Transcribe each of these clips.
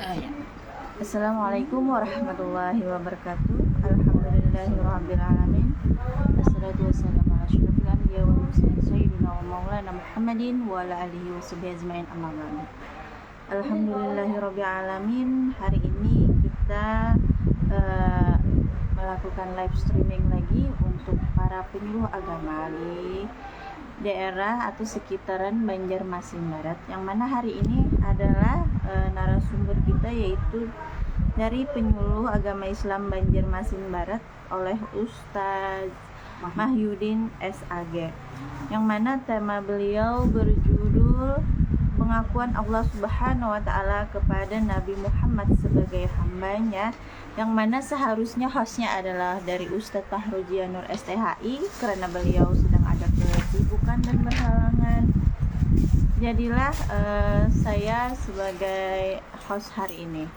Assalamualaikum warahmatullahi wabarakatuh. Alhamdulillahirabbil alamin. Wassalatu wassalamu ala asyrofil anbiya wal mursalin sayyidina wa maulana Muhammadin wa ala alihi washabihi ajmain amma ba'du. Alhamdulillahirabbil alamin. Hari ini kita melakukan live streaming lagi untuk para penyuluh agama di daerah atau sekitaran Banjarmasin Barat, yang mana hari ini adalah narasumber kita yaitu dari penyuluh agama Islam Banjarmasin Barat oleh Ustaz Mahyudin SAG, yang mana tema beliau berjudul pengakuan Allah Subhanahu wa Ta'ala kepada Nabi Muhammad sebagai hambanya, yang mana seharusnya hostnya adalah dari Ustadz Fahrujian Nur STHI, karena beliau sedang ada kesibukan dan berhalangan. Jadilah saya sebagai host hari ini.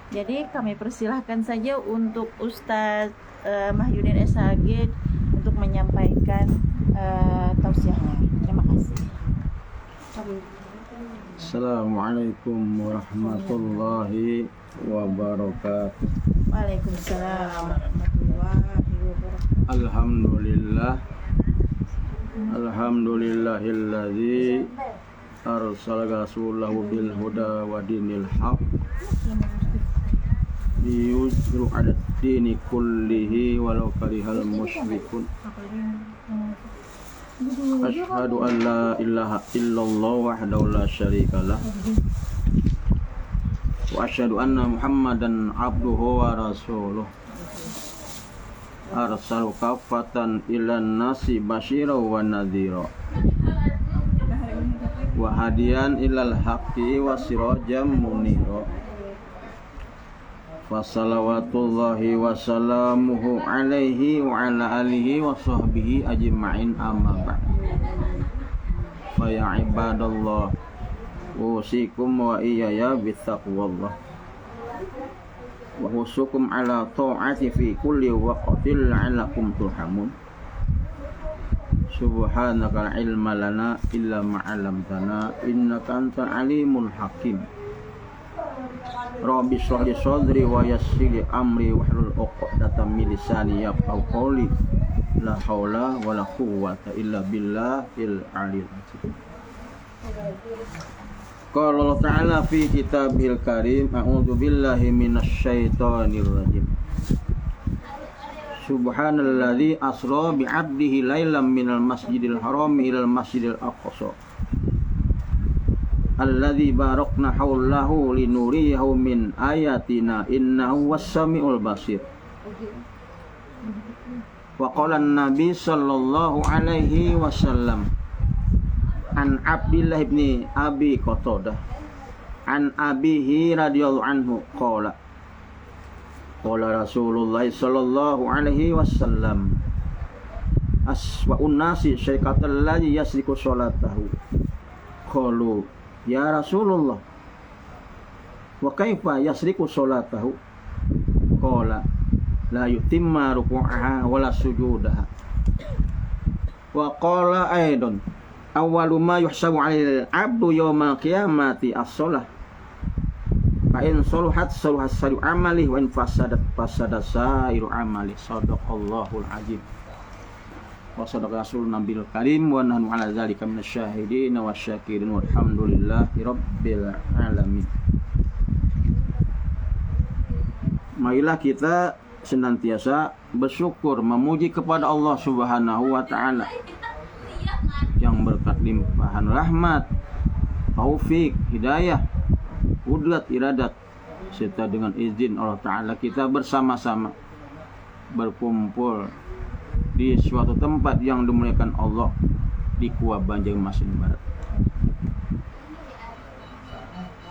Jadi kami persilahkan saja untuk Ustadz Mahyudin SAG untuk menyampaikan tausiahnya. Terima kasih. Assalamualaikum warahmatullahi wabarakatuh. Waalaikumsalam warahmatullahi wabarakatuh. Alhamdulillahilladzi arsala rasulahu bil huda wa dinil haq liyuzhiru 'ala ad-dini kullihi walau karihal musyrikun. Asyhadu an la ilaha illallah wahdahu la syarikalah wa asyhadu anna Muhammadan abduhu wa rasuluh arsalu kaffatan ilan nasi basyira wa nadhira wa hadiyan ilal haqqi wa sirajan munira. Fassalawatullahi wa salamuhu alaihi wa ala alihi wa sahbihi ajma'in amma ba'd. Fa ya ibadallah, usikum wa iyaya bittaqwallah wa husukum ala ta'ati fi kulli waqtin la'allakum turhamun. Subhanaka la ilma lana illa ma 'allamtana innaka antal alimul hakim. Rabbi shrah li sadri wa yassir li amri wahlul 'uqdatam min lisani yafqahu qawli. La haula wala quwwata illa billahil aliyil azim. Qala Allah Ta'ala fi kitabil karim, a'udzu billahi minasy syaithanir rajim. Subhanalladzi asra bi 'abdihi lailam minal masjidil haram ilal masjidil aqsa alladzi barakna haulahu linuriyahu min ayatina innahu was-sami'ul basir. Wa qala an-nabi sallallahu alaihi wasallam an Abdillah ibni Abi Qatadah an abihi radhiyallahu anhu qala Rasulullah sallallahu alaihi wasallam aswa'un nasi syarikatal ladzi yasriku sholatahu. Qalu ya Rasulullah wa kaifa yasriku sholatahu? Qala la yutimma ruku'aha wala sujudaha. Wa qala aidan awwalu ma yuhsabu 'alal 'abdu yawmal qiyamati as-shalah fa in saluhat saluhat sairu amali wa in fasadat fasada sairu amali. Shadaqallahul azim wa sadaqa rasulun nabiyil karim wa nahnu 'ala dzalika minasyahidin wasyakirin walhamdulillahi rabbil alamin. Marilah kita senantiasa bersyukur memuji kepada Allah Subhanahu wa Ta'ala yang berkat limpahan rahmat, taufik, hidayah, qudrat, iradat, serta dengan izin Allah Ta'ala kita bersama-sama berkumpul di suatu tempat yang dimuliakan Allah di Kuah Banjarmasin Barat.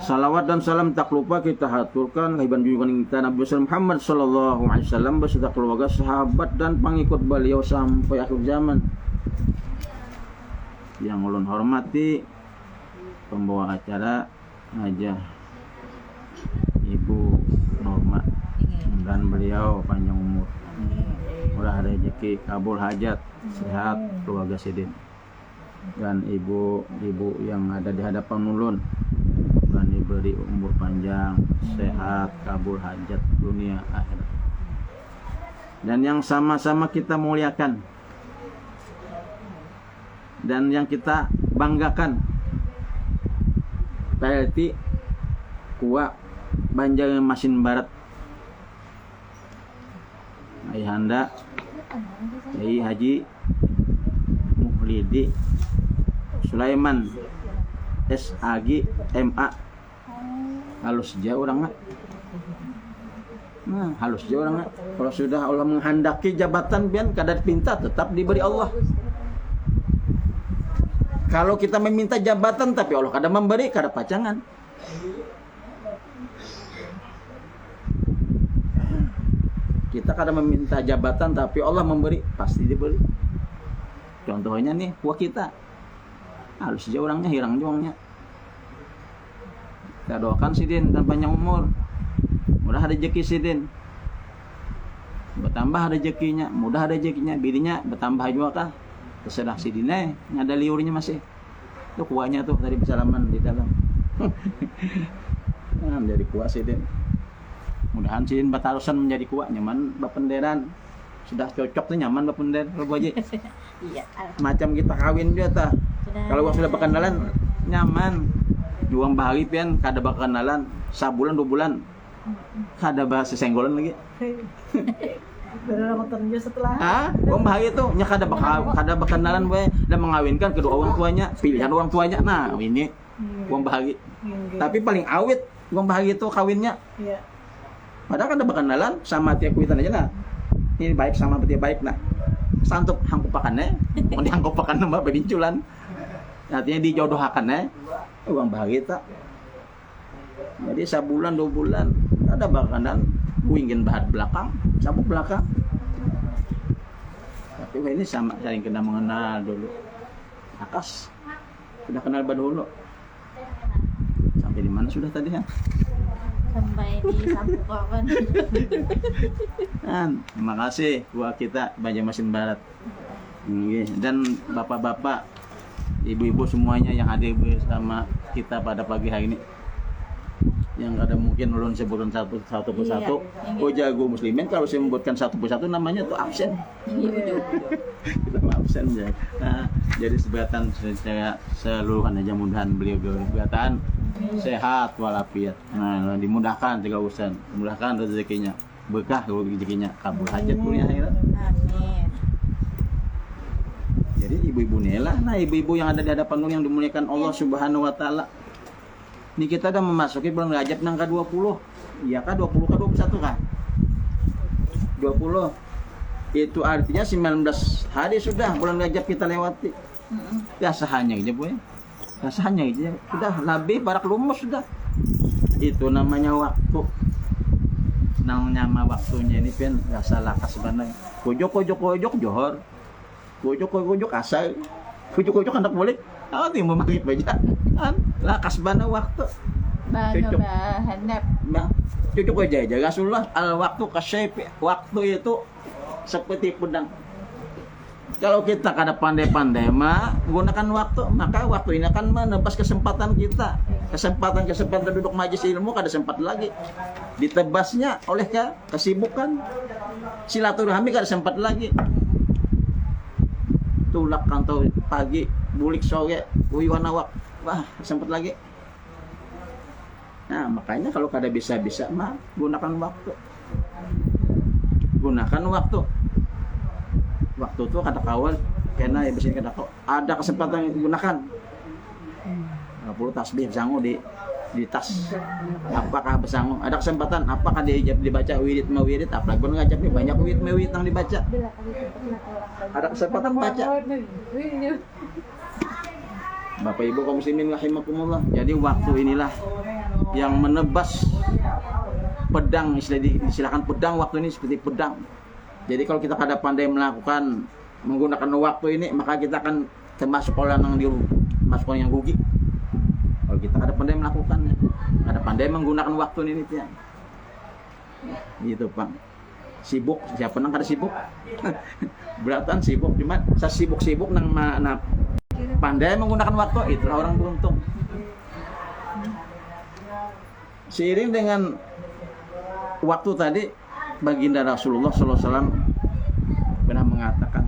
Salawat dan salam tak lupa kita haturkan kehadiran junjungan kita Nabi Muhammad sallallahu alaihi wasallam beserta keluarga, sahabat dan pengikut beliau sampai akhir zaman. Yang ulun hormati pembawa acara Hajah Ibu Norma, dan beliau panjang umur, murah rezeki, kabul hajat, sehat keluarga sidin, dan ibu-ibu yang ada di hadapan ulun, dan diberi umur panjang, sehat, kabul hajat dunia akhirat. Dan yang sama-sama kita muliakan dan yang kita banggakan PLT Kua Banjarmasin Barat, Ayahanda Kiai Haji Muhlidi Sulaiman SAG MA. Halus jauh orangnya. Nah, halus jauh orangnya. Kalau sudah Allah menghendaki jabatan pian kadar pinta tetap diberi Allah. Kalau kita meminta jabatan tapi Allah kada memberi, kada pacangan. Kita kada meminta jabatan tapi Allah memberi, pasti diberi. Contohnya nih, kuah kita. Halus aja orangnya, hirang juangnya. Kita doakan si Din dan panjang umur. Mudah ada rezeki si Din. Bertambah rezekinya, mudah ada rezekinya, bininya bertambah juga kah? Terserah si Dine, ada liurnya masih. Tuh kuahnya tuh tadi bersalaman di dalam. Nah, menjadi kuah si Din. Mudahan si Din batarusan menjadi kuah, nyaman bapenderan. Sudah cocok tuh nyaman bapender kalau aja. Iya. Macam kita kawin juga tah. Kalau sudah berkenalan nyaman. Juang bahagi pian kada berkenalan, sabulan 2 bulan. Kada bahas senggolan lagi. Berapa setelah? Uang bahagi itu nya kada berkenalan we dan mengawinkan kedua orang tuanya, pilihan orang tuanya. Nah, ini uang bahagi. Tapi paling awet uang bahagi itu kawinnya. Iya. Padahal kada berkenalan sama tiap kuitan aja lah. Ini baik sama betul baik nah. Santup hangkupakannya, mau dihangkupakan nama bebinculan. Artinya dijodohakannya, uang bahagia tak. Jadi sebulan 2 bulan ada bakalan wingin bahat belakang, sabuk belakang. Tapi ini sama saling kena mengenal dulu. Akas sudah kenal dulu. Sampai di mana sudah tadi ya? Sampai di Sampukon. Terima kasih buat kita Banjarmasin Barat. Dan bapak-bapak, ibu-ibu semuanya yang hadir bersama kita pada pagi hari ini. Yang ada mungkin ulun sebutan satu persatu. Oh jago muslimin kalau saya membuatkan satu persatu namanya tuh absen. Kita absen ya. Nah, jadi sebatan secara seluruhan aja mudahan beliau sebatan sehat walafiat. Nah, dimudahkan segala urusan, dimudahkan rezekinya, berkah rezekinya, kabul hajat dunia akhirat. Amin. Jadi ibu-ibu Nela, nah ibu-ibu yang ada di hadapan yang dimuliakan Allah Subhanahu wa taala. Ini kita udah memasuki bulan Rajab nang ke-20. Iya kah 20 kah 21 kah? 20. Itu artinya 19 hari sudah bulan Rajab kita lewati. Ya sahanya aja Bu ya. Rasanya aja sudah lebih barak lumus sudah. Itu namanya waktu. Nama waktunya ini pian rasa lakas banget. Kojok johor. Kojok asal. Kojok anak boleh. Timbul maghrib aja. Kan lakas banget waktu. Cocok bahanap. Nah, cocok aja Rasulullah al waktu kasyaf. Waktu itu seperti pedang. Kalau kita kada pandai-pandai gunakan waktu, maka waktu ini akan menebas kesempatan kita. Kesempatan duduk majelis ilmu kada sempat lagi. Ditebasnya oleh kesibukan. Silaturahmi kada sempat lagi. Tulak kantor pagi, bulik sore, uyuan awak. Wah, sempat lagi. Nah, makanya kalau kada bisa-bisa gunakan waktu. Gunakan waktu. Waktu itu kata kawan karena ya bisa kata ada kesempatan yang digunakan 20 tasbih besangu di tas apakah besangu ada kesempatan apakah dibaca wirid mawirid apalagi pun ngajak nih banyak wirid yang dibaca ada kesempatan baca Bapak Ibu kaum muslimin rahimakumullah. Jadi waktu inilah yang menebas pedang, silakan pedang waktu ini seperti pedang. Jadi kalau kita kada pandai menggunakan waktu ini, maka kita akan termasuk orang yang rugi. Kalau kita kada pandai melakukannya, kada pandai menggunakan waktu ini ya. Gitu Pak. Sibuk, siapa nang kada sibuk? Beratan sibuk, cuma saya sibuk nang pandai menggunakan waktu itu orang beruntung. Seiring dengan waktu tadi, baginda Rasulullah SAW pernah mengatakan,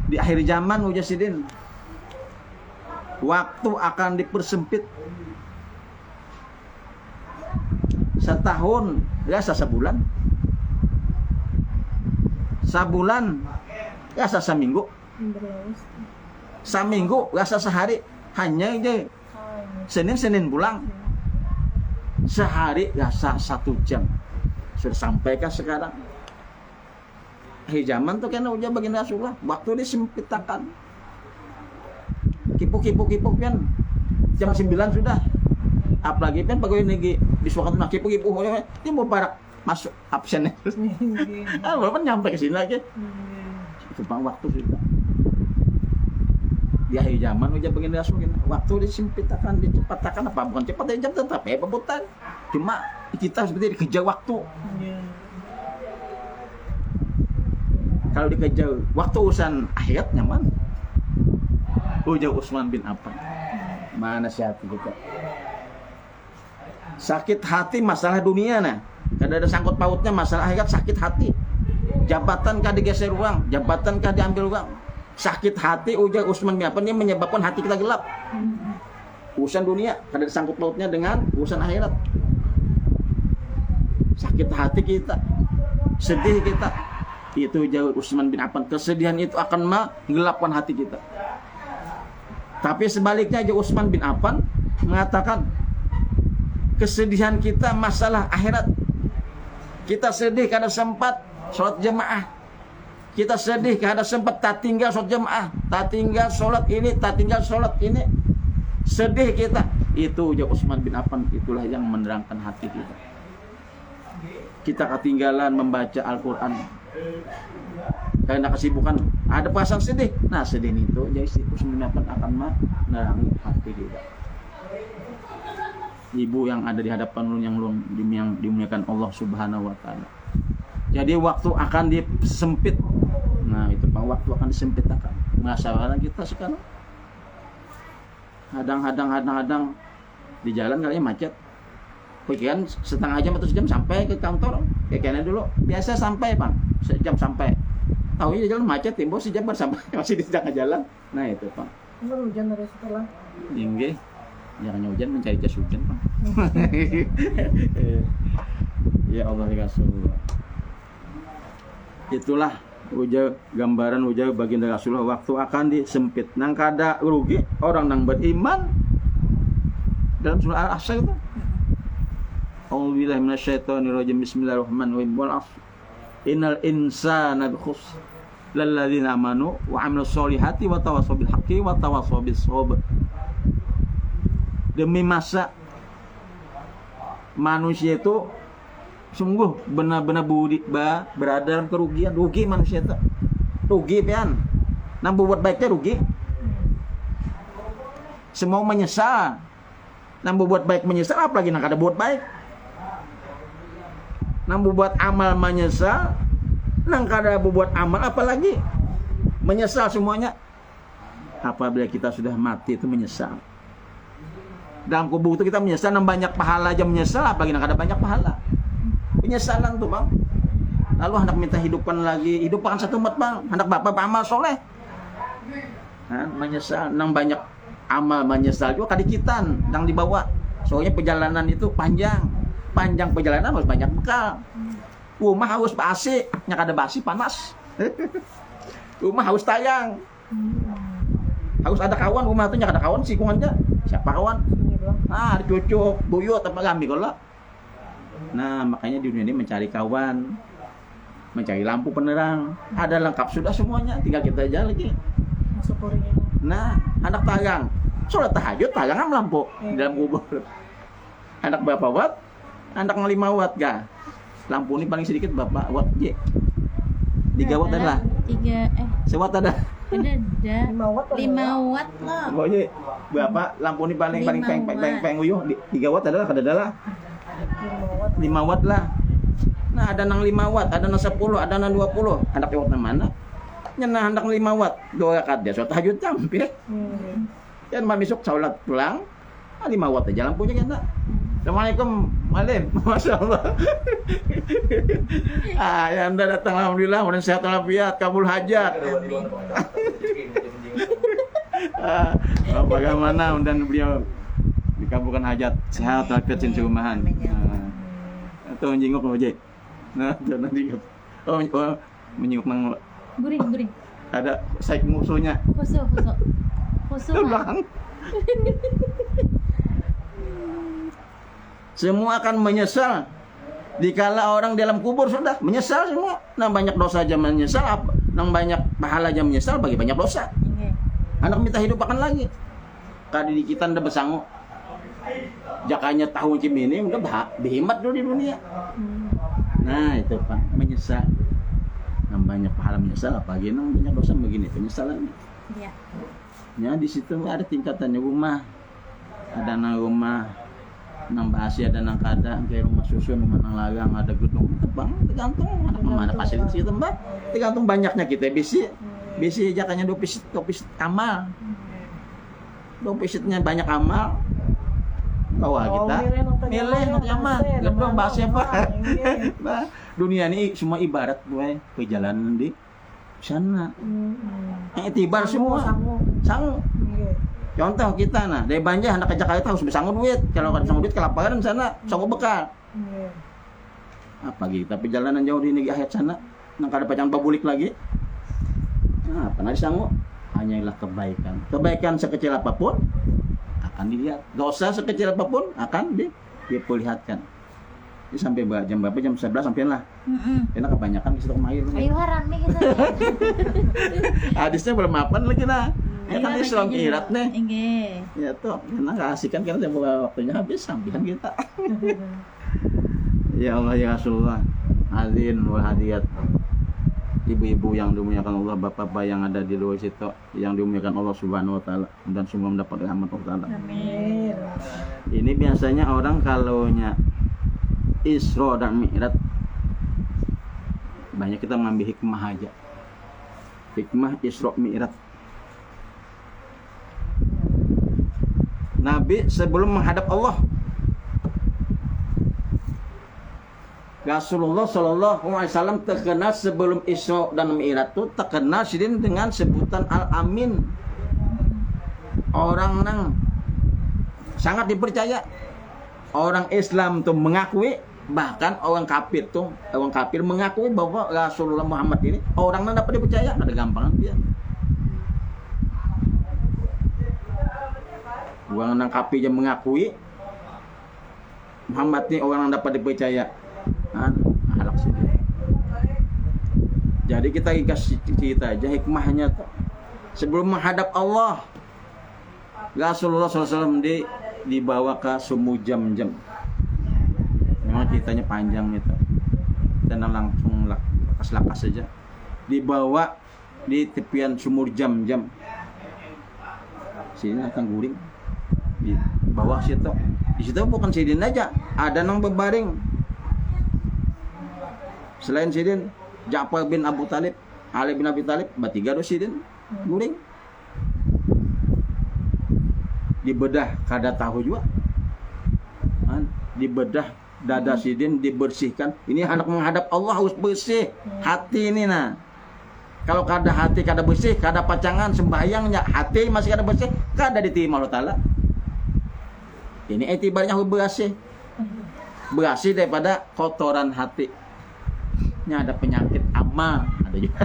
di akhir zaman Mujasidin, waktu akan dipersempit. Setahun rasa sebulan, sebulan rasa seminggu, seminggu rasa sehari. Hanya aja Senin pulang, sehari rasa 1 jam. Sudah sampaikah sekarang? Akhir zaman tuh kan udah baginda Rasulullah, waktu disempitakan. Kipu kan jam 9 sudah. Apalagi kan pegawai negeri di suatu kipu dia mau parak masuk absen. Walaupun nyampe ke sini lagi. Itu bang waktu sudah. Di akhir zaman udah baginda Rasulullah, waktu disempitakan, dicepatakan, apa bukan cepat dari jam tetap pebutan. Cuma kita seperti dikejar waktu. Kalau dikejar waktu urusan akhirat nyaman. Ujar Utsman bin Affan. Mana si hati kita? Sakit hati masalah dunia nah. Kada ada sangkut pautnya masalah akhirat, sakit hati. Jabatan kah digeser uang, jabatan kah diambil uang. Sakit hati ujar Utsman bin Affan, ini menyebabkan hati kita gelap. Urusan dunia kada ada sangkut pautnya dengan urusan akhirat. Sakit hati kita, sedih kita. Itu jauh Utsman bin Affan, kesedihan itu akan menggelapkan hati kita. Tapi sebaliknya jauh Utsman bin Affan mengatakan, kesedihan kita masalah akhirat. Kita sedih karena sempat sholat jemaah. Kita sedih karena sempat tak tinggal sholat jemaah, tak tinggal sholat ini, tak tinggal sholat ini. Sedih kita. Itu jauh Utsman bin Affan, itulah yang menerangkan hati kita. Kita ketinggalan membaca Al-Quran karena kesibukan, ada perasaan sedih. Nah sedih itu jadi Utsman bin Affan akan menerangi hati kita. Ibu yang ada di hadapan yang dimuliakan Allah Subhanahu wa taala. Jadi waktu akan disempit. Nah, itu Pak, waktu akan disempitkan. Masalah kita sekarang hadang di jalan kali macet. Pikiran setengah jam atau sejam sampai ke kantor. Kayaknya dulu biasa sampai, Bang. Sejam sampai. Tahu ya jalan macet, timbul sejam baru sampai masih di tengah jalan. Nah, itu, Pak. Hujan dari setelah. Tinggi. Jangan hujan mencari jas hujan, Pak. Ya Allah ya Rasulullah. Itulah gambaran baginda Rasulullah, waktu akan disempit. Nang kada rugi orang nang beriman dalam surah Al-Asr itu. A'udzubillahi minasyaitonirrajim. Bismillahirrahmanirrahim. Wal 'ashr. Innal insana lakhusr. Lalladzina amanu wa 'amilus solihati wa tawassaw bil haqqi wa tawassaw bis sabr. Demi masa manusia itu sungguh benar-benar berada dalam kerugian. Rugi manusia itu, rugi pian. Nang buat baiknya rugi, semua menyesal. Nang buat baik menyesal, apalagi nang kada buat baik. Nang buat amal menyesal, nang kada buat amal apalagi menyesal semuanya. Apabila kita sudah mati itu menyesal. Dalam kubur itu kita menyesal, nang banyak pahala aja menyesal, apalagi nang kada banyak pahala. Penyesalan tuh, Bang. Lalu hendak minta hidupkan lagi, hidupkan satu umat, Bang. Hendak bapak amal soleh. Nah, menyesal, nang banyak amal menyesal juga kadikitan, nang dibawa. Soalnya perjalanan itu panjang perjalanan harus banyak bekal. Rumah harus basi, nya kada basi panas. Rumah harus tayang. Harus ada kawan, rumah itu nya kada kawan, sikungannya. Siapa kawan? Ah, cucu, buyut apa gambi kalau. Nah, makanya di dunia ini mencari kawan, mencari lampu penerang, ada lengkap sudah semuanya, tinggal kita aja lagi. Nah, anak tagang, sholat tahajud, tagangan lampu di dalam kubur. Anak berapa watt? Anak 5 watt ga? Lampu ini paling sedikit berapa watt? 3 watt adalah. 3 sewatt ada. Ada 5 watt 5 watt loh. Pokoknya berapa lampu ini paling 5 peng uyuh 3 watt adalah kada adalah. 5 watt lah. Nah, ada nang 5 watt, ada nang 10, ada nang 20. Anak watt nang mana? Nyana hendak 5 watt, 2 rakaat dia sholat tahajud hampir. Yan mamisuk salat pulang, 5 watt aja lampunya kita. Assalamualaikum, Malim. Masya Allah. Ya Anda datang, alhamdulillah, mudah sehat walafiat, kabul hajat. Bagaimana dan beliau dikabulkan hajat, sehat walafiat sin seumahan. Atau menjenguk aja. Nah, nanti menyuk nang Guring. ada saik musuhnya. Khusus. Belakang. Semua akan menyesal dikala orang dalam kubur sudah menyesal semua. Nang banyak dosa aja menyesal, nang banyak pahala aja menyesal bagi banyak dosa. Anak minta hidup akan lagi. Kadi di kita ndak besangu. Jakanya tahun cimini udah behemat dulu di dunia. Nah, itu Pak, menyesal. Nang banyak pahala menyesal apalagi nang banyak dosa begini penyesalan. Iya. Ya di situ ada tingkatannya rumah. Ada nang rumah nang basi, ada nang kada, kayak rumah susun, rumah nang lagang, ada gedung. Bang, tergantung mana fasilitas itu, Mbak. Tergantung banyaknya kita bisi jakanya 2 pisit amal. 2 pisitnya banyak amal. Bawa kita milih nanti amal. Gedung basi apa? Nah, dunia ini semua ibarat gue perjalanan di sana. Itibar semua. Sangu. Contoh kita dari Banjar anak ke Jakarta harus bisa duit. Kalau kan sanggup duit kelaparan sana, sanggup bekal. Apa kita perjalanan jauh di negeri akhirat sana, nang kada pacang babulik lagi. Nah, apa disanggup? Hanyalah kebaikan. Kebaikan sekecil apapun akan dilihat. Dosa sekecil apapun akan diperlihatkan. Ini sampai jam berapa? Jam 11 sampai lah. Karena kebanyakan di situ kemarin. Ayo rame kita. Hadisnya belum mapan lagi nah. Ya kan ini selong irat nih. Nggih. Ya tuh, karena kasihkan karena waktunya habis sampian kita. Ya Allah ya Rasulullah. Hadirin wal hadiyat. Ibu-ibu yang dimuliakan Allah, bapak-bapak yang ada di luar situ yang dimuliakan Allah Subhanahu wa taala dan semua mendapat rahmat Allah taala. Amin. Ini biasanya orang kalaunya Isra dan Mi'raj banyak kita mengambil hikmah aja. Hikmah Isra Mi'raj. Nabi sebelum menghadap Allah, Rasulullah Shallallahu Alaihi Wasallam terkenal sebelum Isra dan Mi'raj itu terkenal dengan sebutan Al-Amin. Orang nang sangat dipercaya. Orang Islam tuh mengakui, bahkan orang kafir mengakui bahwa Rasulullah Muhammad ini orang nang dapat dipercaya. Ada gampangan dia. Orang nang kafir yang mengakui Muhammad ini orang yang dapat dipercaya. Halak sendiri. Jadi kita kasih cerita aja hikmahnya tuh. Sebelum menghadap Allah, Rasulullah SAW dibawa ke sumur jam-jam. Memang ceritanya panjang itu. Dan langsung lakas-lakas saja. Dibawa di tepian sumur jam-jam. Sini akan guring. Di bawah situ. Di situ bukan sidin aja, ada nang berbaring. Selain sidin, Ja'far bin Abu Talib, Ali bin Abi Talib, bertiga do sidin guring. Dibedah kada tahu juga. Dibedah dada sidin, dibersihkan. Ini anak menghadap Allah harus bersih hati ini nah. Kalau kada hati kada bersih, kada pacangan sembahyangnya, hati masih kada bersih, kada diterima Allah Taala. Ini etibarnya harus bersih. Bersih daripada kotoran hati. Ini ada penyakit amal, ada juga.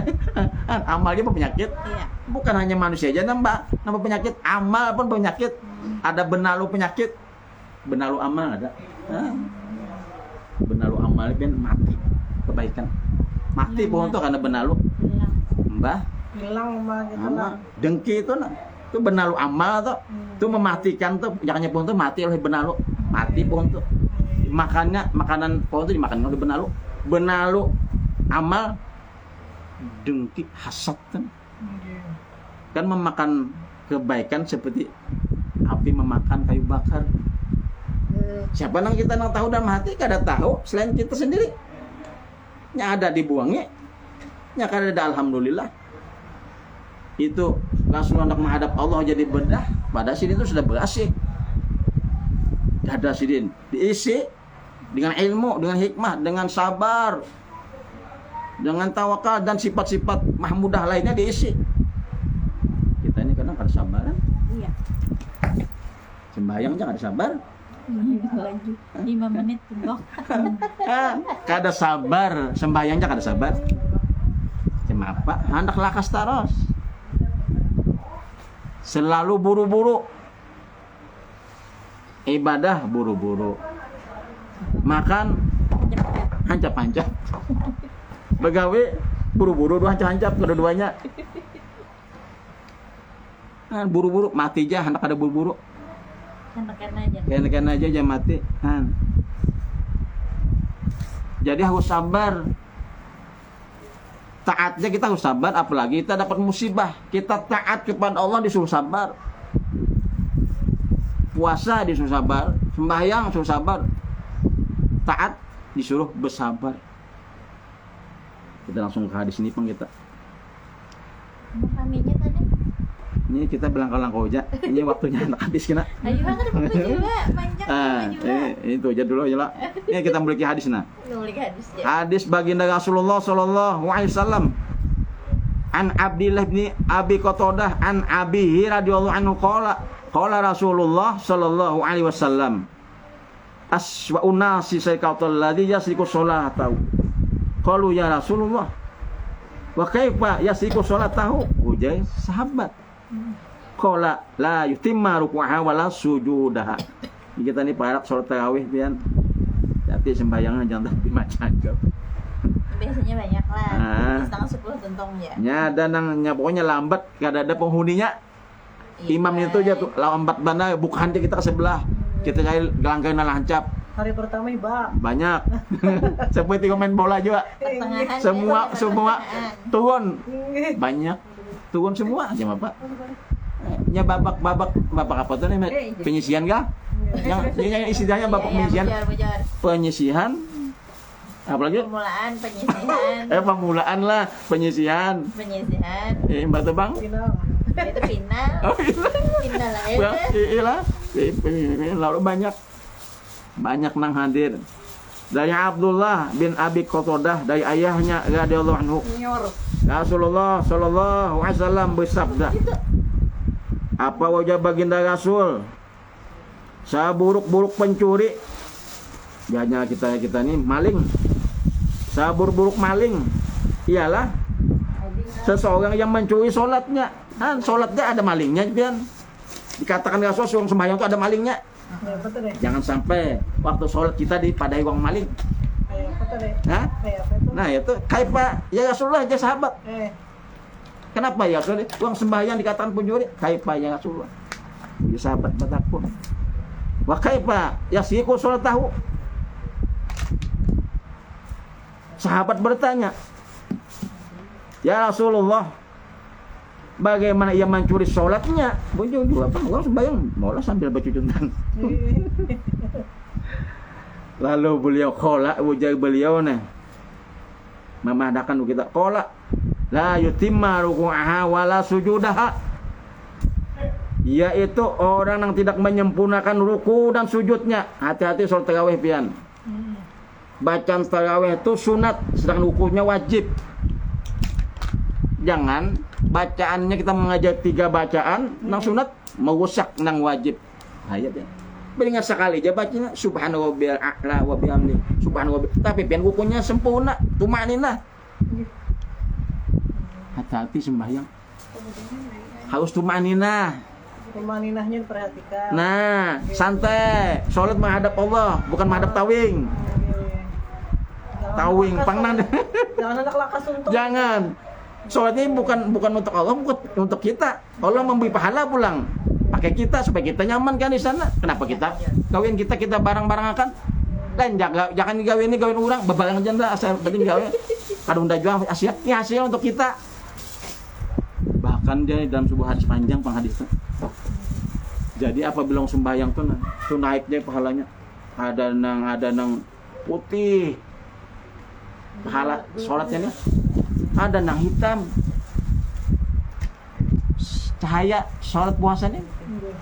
Amal juga penyakit. Iya. Bukan hanya manusia aja nambah penyakit, amal pun penyakit. Ada benalu penyakit. Benalu amal ada. Benalu amal itu mati kebaikan. Mati pohon tuh karena benalu. Mbah. Hilang mah gitu lah. Dengki itu nah. Itu benalu amal tuh. Itu mematikan tuh, jangannya pohon tuh mati oleh benalu. Mati pohon tuh. Makanan pohon tuh dimakan oleh benalu. Benalu amal dengki hasad kan memakan kebaikan seperti api memakan kayu bakar. Siapa nang kita nang tahu dalam hati kada tahu selain kita sendiri. Nya ada dibuangnya, nya kada ada alhamdulillah. Itu Rasulullah hendak menghadap Allah jadi bedah pada sini itu sudah berhasil. Ada sidin diisi dengan ilmu, dengan hikmah, dengan sabar, dengan tawakal dan sifat-sifat mahmudah lainnya diisi. Kita ini kadang kada sabar. Iya. Sembahyang aja kada sabar. Lagi 5 menit tunggu. Kada sabar, sembahyang aja kada sabar. Kenapa? Hendak lakas terus. Selalu buru-buru. Ibadah buru-buru. Makan hancap-hancap. Begawe buru-buru, hancap-hancap kedua-duanya. Buru-buru mati aja, hendak ada buru-buru. Kena aja mati. Jadi harus sabar. Taatnya kita harus sabar, apalagi kita dapat musibah. Kita taat kepada Allah disuruh sabar. Puasa disuruh sabar, sembahyang disuruh sabar. Taat disuruh bersabar. Kita langsung ke hadis ini Pang kita. Kaminya tadi. Ini kita belangkau-langkau aja. Ini waktunya anak hadis kena. Ayo kan buku juga panjang juga. Itu aja dulu ya lah. Ini kita memiliki hadis nah. Memiliki hadis ya. Hadis baginda Rasulullah sallallahu alaihi wasallam. An Abdillah bin Abi Qatadah an Abihi radhiyallahu anhu qala Rasulullah sallallahu alaihi wasallam. Aswa'un nasi sayqatul ladzi yasriku sholatahu. Qalu ya Rasulullah. Wa kaifa yasriku sholatahu? Ujai sahabat. Qala la yutimma ruku'aha wala sujudaha. Kita ni parak salat tarawih pian. Tapi sembahyangnya jangan tapi macam Biasanya banyak lah. Setengah 10 tentong ya. Nya ada nang pokoknya lambat kada ada penghuninya. Imamnya itu aja tuh lambat bana bukan kita ke sebelah. Kita cari gelanggang lancap. Hari pertama iba Banyak. Seperti main bola juga. Pertengahan Semua turun. Banyak. Turun semua aja Bapak. Nya babak apa tuh nih? Penyisihan kah? Yang istilahnya babak penyisihan. Penyisihan. Apalagi? Pemulaan penyisihan. Pemulaan lah penyisihan. Mbak Tebang? final. Itu final. Oh, Final lah itu. Iya. Lalu banyak nang hadir. Dari Abdullah bin Abi Qatadah dari ayahnya radhiyallahu anhu. Rasulullah sallallahu alaihi wasallam bersabda. Apa wajah baginda Rasul? Saburuk-buruk pencuri. Jadinya kita ini maling. Saburuk-buruk maling. Ialah seseorang yang mencuri sholatnya. Sholatnya ada malingnya, pian. Dikatakan Rasul suruh sembahyang itu ada malingnya. Jangan sampai waktu sholat kita dipadai uang maling. Nah itu kaifa ya Rasulullah ya sahabat. Kenapa ya Rasulullah? Uang sembahyang dikatakan pencuri. Kaifa ya Rasulullah? Ya sahabat bertakwa. Wa kaifa yasiku sholat tahu. Sahabat bertanya, ya Rasulullah, bagaimana ia mencuri sholatnya? Bunjung juga apa? Orang sembahyang malah sambil bercucutan. Lalu beliau qola, ujar beliau nih memadakan kita qola la yutimma ruku'aha wala sujudaha, yaitu orang yang tidak menyempurnakan ruku dan sujudnya. Hati-hati sholat tarawih pian. Bacaan tarawih itu sunat, sedangkan rukunya wajib. Jangan bacaannya kita mengajar 3 bacaan nang sunat merusak nang wajib. Ayat ya. Beringat sekali aja bacanya subhanallah a'la wa bihamdi. Subhanallah. Tapi pian rukunya sempurna, tumaninah. Hati-hati sembahyang. Harus tumaninah. Tumaninahnya diperhatikan. Nah, santai. Salat menghadap Allah, bukan menghadap tawing. Tawing pangnan. Jangan ada lakas untuk. Jangan. Soalnya bukan untuk Allah, bukan untuk kita. Allah memberi pahala pulang. Pakai kita supaya kita nyaman kan di sana. Kenapa kita gawin kita barang-barang akan lain jangan gawin ini gawin orang bebarang aja ndak asal penting gawin. Kadang udah jual hasil. Ini hasil untuk kita. Bahkan dia dalam sebuah hadis panjang penghadisnya. Jadi apabila sembahyang tuh naik dia pahalanya. Ada nang putih. Pahala sholatnya nih ada nang hitam cahaya sholat puasanya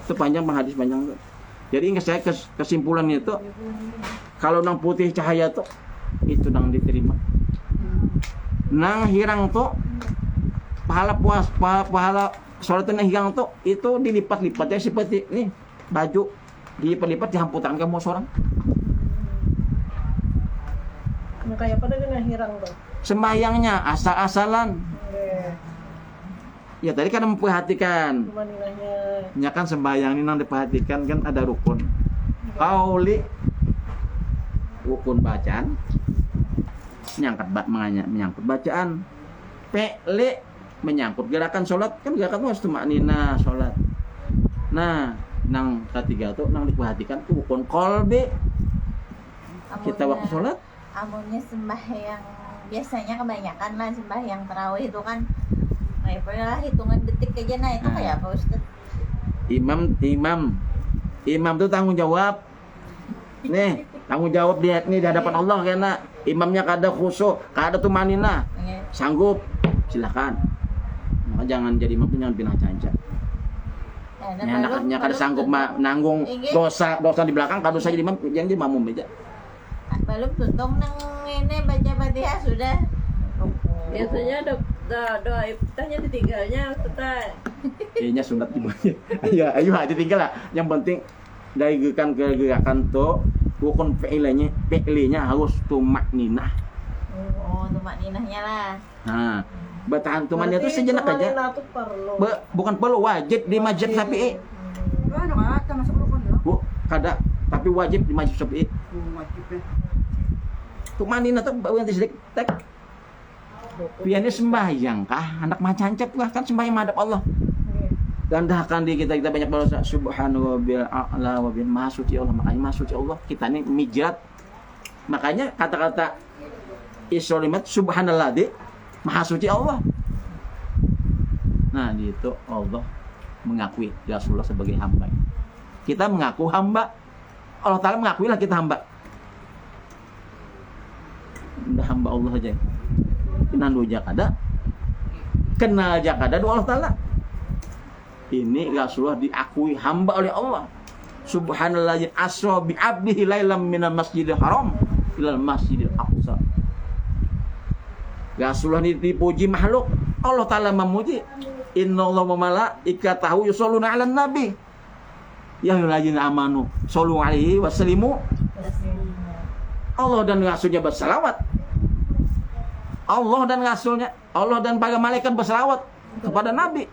itu panjang hadis panjang tuh. Jadi ingat saya kesimpulannya itu kalau nang putih cahaya tuh itu nang diterima. Nang hirang tuh pahala sholat nang hirang tuh itu dilipat-lipat ya seperti nih baju dilipat-lipat dihamputan kamu seorang. Nah, kayak pada dengan hirang tuh. Sembahyangnya asal-asalan. Ya tadi kan memperhatikan. Tumaninahnya. Ya kan sembahyang ini nang diperhatikan kan ada rukun. Qauli rukun bacaan. Menyangkut bacaan. Fi'li menyangkut gerakan sholat kan gerakan harus tumaknina sholat. Nah, nang ketiga tuh nang diperhatikan tuh rukun qalbi. Kita waktu sholat amunnya sembahyang biasanya kebanyakan lah sembahyang tarawih itu kan kayak lah hitungan detik aja, nah itu kayak apa Ustaz? Imam tuh tanggung jawab. Nih, tanggung jawab dia nih di hadapan Allah karena imamnya kada khusyuk, kada tumanina. Sanggup, silakan. Maka jangan jadi imam tuh jangan pindah canca. Nya kada sanggup nanggung dosa di belakang, kada saja imam yang di makmum aja. Belum tuntung nang ini baca Fatihah sudah. Biasanya doa iftitahnya ditinggalnya Ustaz. Kayaknya sunat juga. Ayo ditinggal lah. Yang penting dari gerakan tuh rukun fi'linya harus tumakninah. Oh, tumakninahnya lah. Nah, bertahan tumannya itu sejenak aja. Bukan perlu wajib di mazhab Syafi'i. Bu, kada, tapi wajib di mazhab Syafi'i. Tumanina tuh yang sedikit tek. Piannya sembahyang kah? Anak macancep kah? Kan sembahyang madhab Allah. Gandahkan di kita banyak berdoa subhanahu wa bi'ala wa bin maha suci Allah. Makanya maha suci Allah kita ini mijrat. Makanya kata-kata isolimat subhanallah di maha suci Allah. Nah, itu Allah mengakui Rasulullah sebagai hamba. Kita mengaku hamba. Allah Ta'ala mengakuilah kita hamba. Udah hamba Allah aja. Nandu jakada, kenal jakada doa Allah Ta'ala. Ini Rasulullah diakui hamba oleh Allah. Subhanallahil asra bi 'abdihi lailam minal masjidil haram ilal masjidil aqsa. Rasulullah ini dipuji makhluk. Allah Ta'ala memuji. Innallaha wa malaikatahu yusholluna 'alan nabi. Ya ayyuhallazina amanu shollu 'alaihi wa sallimu. Allah dan Rasulnya bersalawat. Allah dan Rasulnya, Allah dan para malaikat berselawat kepada Nabi.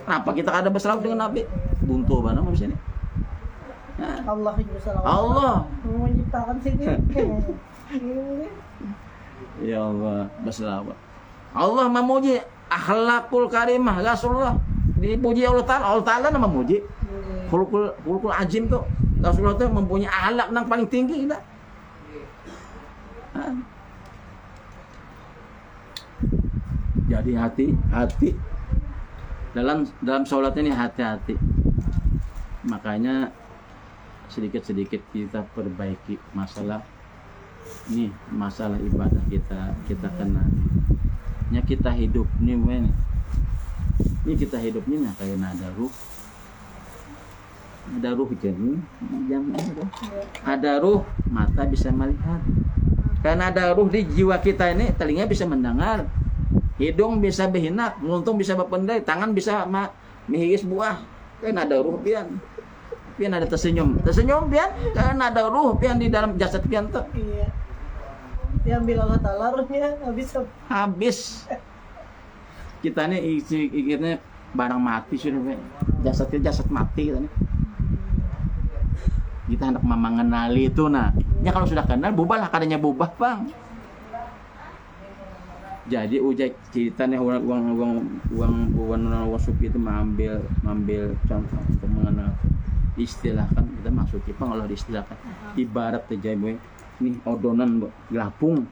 Kenapa kita ada berselawat dengan Nabi? Buntu mana di sini? Allah juga selawat. Allah menciptakan sini. Ya Allah berselawat. Allah memuji akhlakul karimah Rasulullah. Dipuji Allah Ta'ala. Allah Ta'ala nama memuji. Khuluqul azim tuh. Rasulullah tuh mempunyai akhlak yang paling tinggi kita. Jadi hati dalam sholat ini hati-hati. Makanya sedikit-sedikit kita perbaiki masalah ibadah kita kenal. Nya kita hidup nih ini kita hidup nih kayak ada ruh jadi ada ruh mata bisa melihat. Karena ada ruh di jiwa kita ini, telinga bisa mendengar, hidung bisa berhinak, muntung bisa berpendai, tangan bisa menghiris buah. Karena ada ruh pian ada tersenyum pian, karena ada ruh pian di dalam jasad pian tuh. Iya. Diambil Allah Ta'ala ruhnya habis. Kita nih ikirnya barang mati sudah, jasad mati kita nih. Kita hendak mengenali itu ya kalau sudah kenal bubah lah kadanya bubah bang. Jadi ujak ceritanya uang sufi itu mengambil contoh untuk mengenal istilahkan kita masuk Jepang kalau diistilahkan ibarat terjadi ini odonan gelapung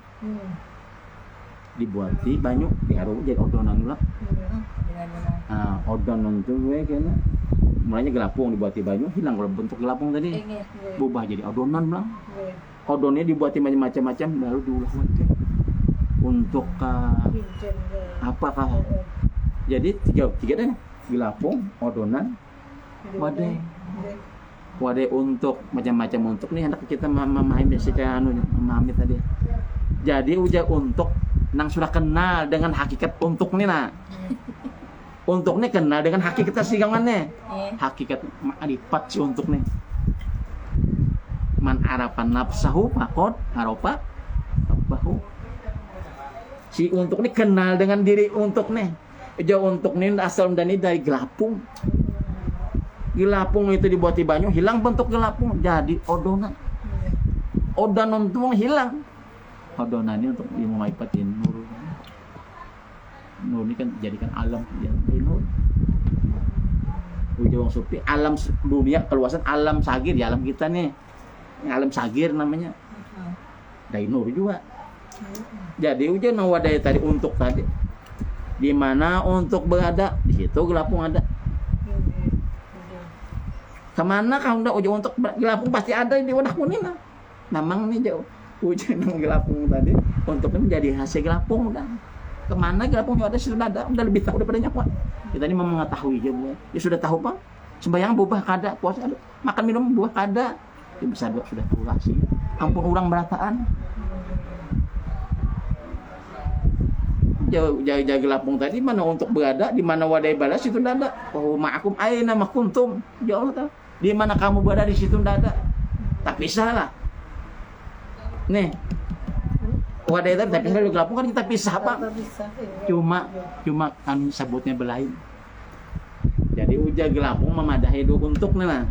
dibuati banyak diharu jadi odonan lah. Odonan itu gue kayaknya mulanya gelapung dibuati banyak hilang kalau bentuk gelapung tadi berubah jadi odonan lah. Odonnya dibuati macam-macam lalu diolah lagi untuk apakah jadi tiga deh gelapung odonan wadai Wadah untuk macam-macam untuk nih hendak kita memahami memahami tadi. Jadi uja untuk nang sudah kenal dengan hakikat untuk nih nah. Untuk nih kenal dengan hakikat sigangannya. Hakikat ma'rifat si untuk nih. Man arapan nafsahu faqad arafa rabbahu. Si untuk nih kenal dengan diri untuk nih. Uja untuk nih asal dari gelapung. Gelapung itu dibuat di banyu, hilang bentuk gelapung, jadi odonan. Odonan itu hilang. Odonan ini untuk dimaipatin nur. Nur ini kan jadikan alam ya, nur. Ujung supi alam dunia keluasan alam sagir ya alam kita nih. Alam sagir namanya. Dari nur juga. Jadi ujian nawadai tadi untuk tadi. Di mana untuk berada, di situ gelapung ada. Kemana kamu udah ujung untuk gelapung pasti ada di wadah kuning lah. Namang nih jauh ujung gelapung tadi untuk menjadi hasil gelapung udah. Kemana gelapung ada sudah ada, udah lebih tahu daripada nyawa. Kita ini mau mengetahui aja bu. Ya sudah tahu pak. Sembahyang buah kada, puasa ada, makan minum buah kada. Ya bisa sudah tahu sih. Ampun orang berataan. Jauh gelapung tadi mana untuk berada, di mana wadai balas itu tidak ada. Oh ma'akum aina ma kuntum. Ya Allah tahu. Di mana kamu berada di situ tidak ada. Tapi salah. Nih. Wadai tadi tapi kalau gelapung kan kita pisah Pak. Cuma kan sebutnya belain. Jadi uja gelapung memadahi untuk nah.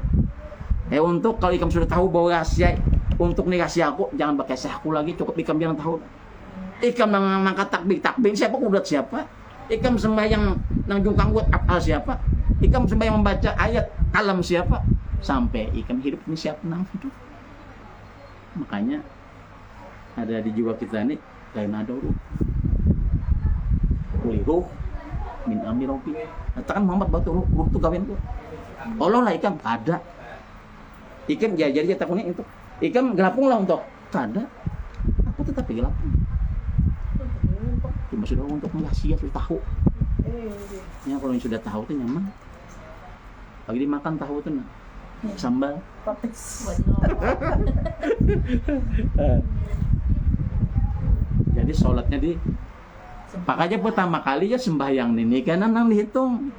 Untuk kalau ikam sudah tahu bahwa rahasia untuk nih rahasia aku jangan pakai aku lagi cukup ikam jangan tahu. Ikam mengangkat takbir siapa kudat siapa? Ikam sembahyang nang jungkang buat apa siapa? Ikam sembahyang membaca ayat kalam siapa? Sampai ikam hidup ini siapa nang hidup. Makanya ada di jiwa kita ini lain ada ruh. Ruh min amri rabbi. Katakan Muhammad batu ruh itu kawin tuh. Allah lah ikam ada. Ikam jadi takutnya itu. Ikam gelapung lah untuk kada. Aku tetap gelapung. Cuma sudah untuk mengasih sudah tahu. Ya kalau yang sudah tahu tuh nyaman. Lagi dimakan tahu tuh nah. Sambal. Jadi sholatnya di makanya pertama kali ya sembahyang ini kan nang dihitung.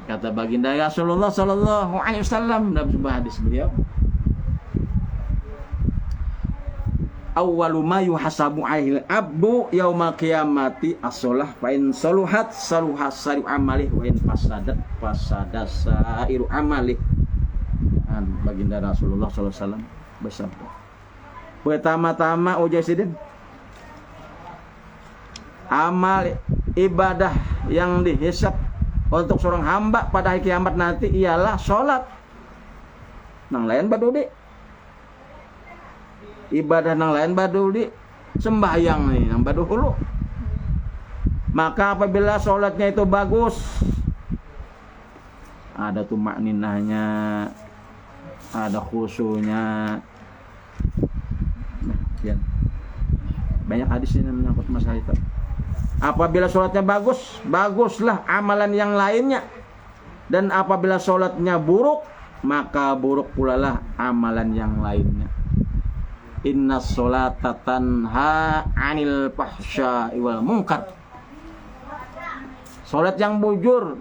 Kata baginda Rasulullah sallallahu alaihi wasallam dalam sebuah hadis beliau, awwalu ma yuhasabu alaihi abdu yaumal qiyamati as-shalah fa in saluhat saluha sairu amalih wa in fasadat fasada sairu amalih. Baginda Rasulullah sallallahu alaihi wasallam bersabda, pertama-tama ujasidin amal ibadah yang dihisab untuk seorang hamba pada hari kiamat nanti ialah sholat. Nang lain badudi ibadah nang lain badudi sembahyang nih nang badu hulu. Maka apabila sholatnya itu bagus, ada tumakninahnya, ada khusyuknya. Nah, ya. Banyak hadis ini menyangkut masalah itu. Apabila sholatnya bagus, baguslah amalan yang lainnya. Dan apabila sholatnya buruk, maka buruk pula lah amalan yang lainnya. Inna sholata tanha anil fahsya'i wal munkar. Sholat yang bujur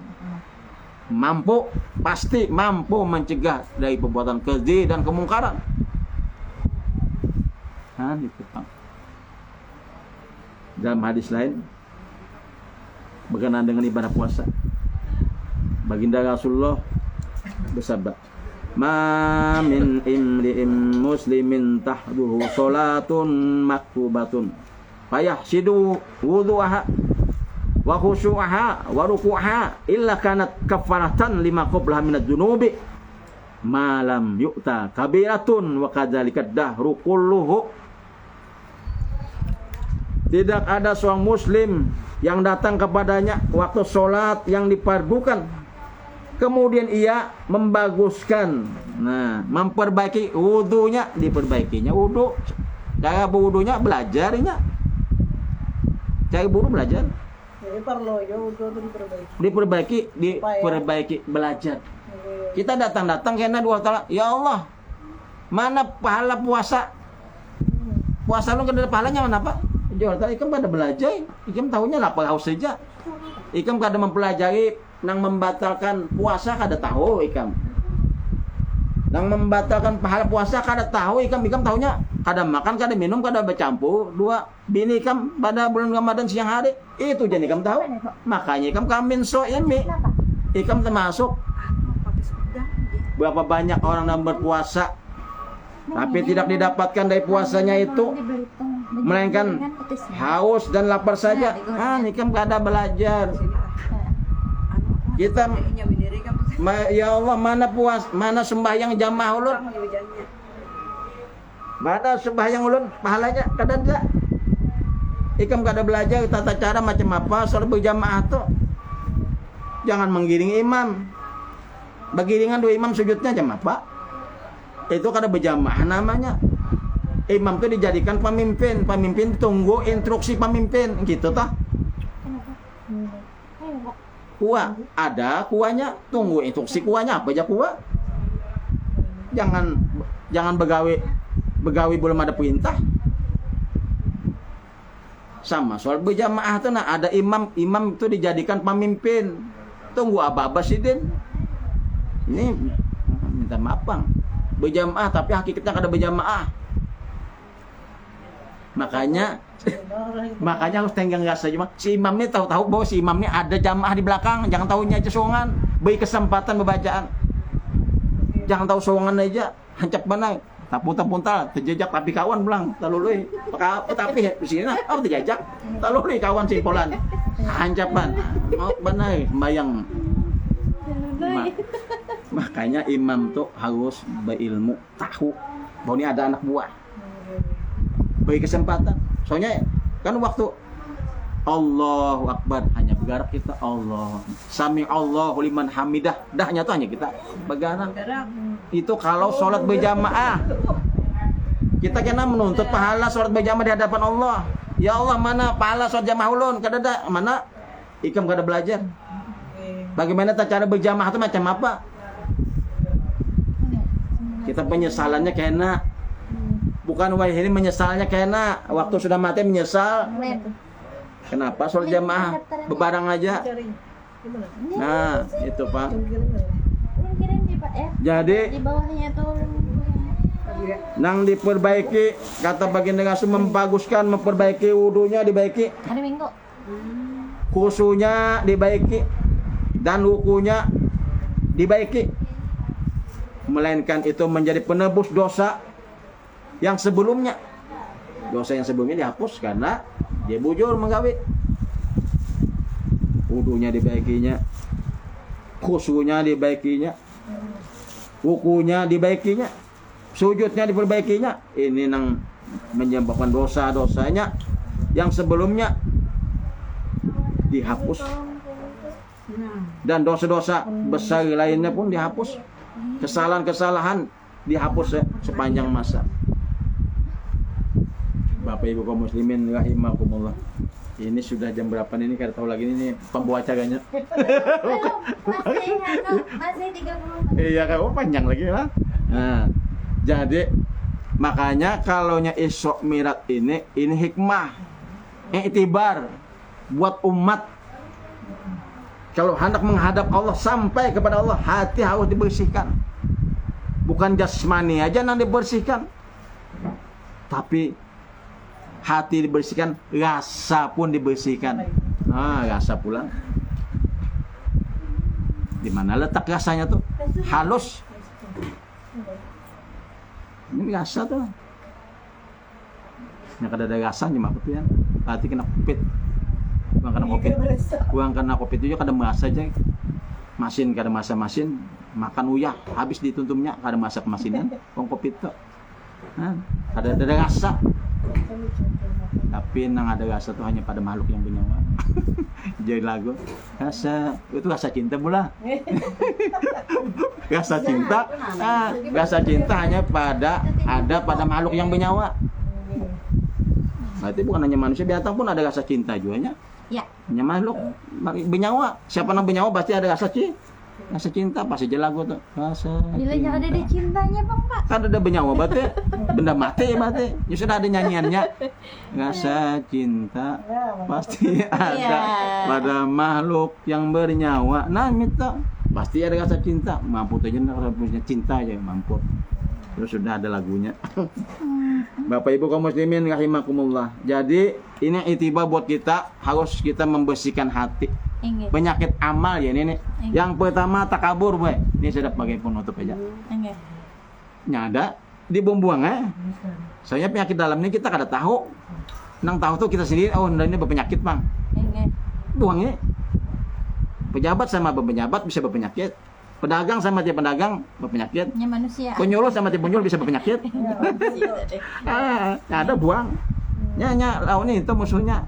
pasti mampu mencegah dari perbuatan keji dan kemungkaran. Nah, itu Pak. Dalam hadis lain berkenaan dengan ibadah puasa, baginda Rasulullah bersabda, ma min imri'in muslimin tahduhu salatun maktubatun fayahsidu wudu'aha wa khusyu'aha wa ruku'aha illa kanat kafaratan lima qablaha minadz dzunubi ma lam yu'ta kabiratun wa kadzalika dahru kulluhu. Tidak ada seorang muslim yang datang kepadanya waktu sholat yang dipardukan, kemudian ia membaguskan, memperbaiki wudunya, diperbaikinya wudu, cara berwudunya belajarnya, cara wudu belajar, diperbaiki belajar. Kita datang-datang karena dua ta'ala, ya Allah, mana pahala puasa? Puasa lu kada ada pahalanya mana Pak? Jual ta'ala, ikam kada belajar, ikam tahunya lapar haus saja. Ikam kada mempelajari nang membatalkan puasa kada tahu ikam. Nang membatalkan pahala puasa kada tahu ikam tahunya kada makan, kada minum, kada bercampur. Dua bini ikam pada bulan Ramadan siang hari. Itu jadi ikam tahu. Makanya ikam kamin so ini. Ikam termasuk berapa banyak orang yang berpuasa tapi tidak didapatkan dari puasanya itu, melainkan haus dan lapar saja. Ikam kada belajar. Kita ya Allah, mana sembahyang jamaah ulun, mana sembahyang ulun pahalanya kada ada. Ikam kada belajar tata cara macam apa salat berjamaah tuh. Jangan menggiring imam. Bagiringan dua imam sujudnya jam apa? Itu kada berjamaah namanya. Imam itu dijadikan pemimpin, pemimpin tunggu instruksi pemimpin gitu tah. Kuah ada kuahnya, tunggu instruksi kuahnya apa aja kuah. Jangan begawi belum ada perintah. Sama soal berjamaah tuh nah ada imam itu dijadikan pemimpin. Tunggu apa sidin. Ini minta maaf Bang. Berjamaah tapi hakikatnya kada berjamaah. Makanya harus tenggang rasa cuma si imam ini tahu bahwa si imam ini ada jamaah di belakang, jangan tahunya aja soongan, beri kesempatan bacaan. Jangan tahu soongan aja, hancap mana, tapuntal, terjejak tapi kawan bilang, talului, tapi di sini nah, terjejak, talului kawan simpolan, hancapan, mau benar, bayang. Makanya imam tuh harus berilmu, tahu bahwa ini ada anak buah. Beri kesempatan. Soalnya kan waktu Allahu Akbar hanya bergerak kita Allah. Sami Allahu liman hamidah. Dahnya tuh hanya kita bergerak. Itu kalau sholat berjamaah. Kita kena menuntut pahala sholat berjamaah di hadapan Allah. Ya Allah, mana pahala sholat jamaah ulun? Kada ada. Mana? Ikam kada belajar. Bagaimana cara berjamaah itu macam apa? Kita penyesalannya kena. Bukan wah ini menyesalnya kena waktu sudah mati menyesal. Kenapa sholat jamaah bebarang aja? Nah itu Pak. Jadi nang diperbaiki kata baginda Rasul membaguskan, memperbaiki wudunya dibaiki, khusunya dibaiki dan wukunya dibaiki, melainkan itu menjadi penebus dosa yang sebelumnya. Dosa yang sebelumnya dihapus karena dia bujur menggawe. Wudunya dibaikinya, khusunya dibaikinya, wukunya dibaikinya, sujudnya diperbaikinya. Ini nang menyebabkan dosa-dosanya yang sebelumnya dihapus. Dan dosa-dosa besar lainnya pun dihapus. Kesalahan-kesalahan dihapus sepanjang masa. Bapak Ibu kaum muslimin rahimakumullah. Ini sudah jam berapa ini? Kada tahu lagi ini pembawa acaranya. Masih 30 menit. Iya, kan panjang lagi lah. Nah, jadi makanya kalaunya Isra Mi'raj ini hikmah, iktibar buat umat. Kalau hendak menghadap Allah sampai kepada Allah, hati harus dibersihkan. Bukan jasmani aja yang dibersihkan, tapi hati dibersihkan, rasa pun dibersihkan. Rasa pula. Di mana letak rasanya tuh? Halus. Ini rasa tuh. Yang kada ada rasanya mah apa ya? Hati kena kopit. Buang kena kopit itu kada merasa aja. Masin kada merasa masin, makan uyah habis dituntumnya kada masak masinan, wong kopit tuh. Ada rasa. Tapi nang ada rasa tuh hanya pada makhluk yang bernyawa. Jadi lagu rasa itu rasa cinta pula. Rasa cinta hanya pada makhluk yang bernyawa. Berarti bukan hanya manusia, binatang pun ada rasa cinta juga nya. Ya. Hanya makhluk bernyawa. Siapa yang bernyawa pasti ada rasa cinta. Rasa cinta pasti jelago tuh. Rasa Bilanya ada di cintanya bang Pak. kan ada benyawa bate, benda mati bate. Ya sudah ada nyanyiannya. Rasa cinta pasti ada Iya. pada makhluk yang bernyawa. Nah, minta pasti ada rasa cinta. Mampu aja kalau punya cinta aja mampu. Terus sudah ada lagunya. Bapak Ibu kaum muslimin rahimakumullah. Jadi ini itibar buat kita, harus kita membersihkan hati. Enggak. Penyakit amal ya ini nih. Yang pertama takabur, boy. Ini sudah pakai penutup aja. Enggak. Nyada dibuang-buang Soalnya penyakit dalam ini kita kada tahu. Nang tahu tuh kita sendiri, oh ini berpenyakit, Bang. Enggak. Buangnya. Pejabat sama berpejabat bisa berpenyakit. Pedagang sama tiap pedagang berpenyakit. Nya manusia. Penyuluh sama tiap penyuluh bisa berpenyakit. Ada buang. Nya lawan itu musuhnya.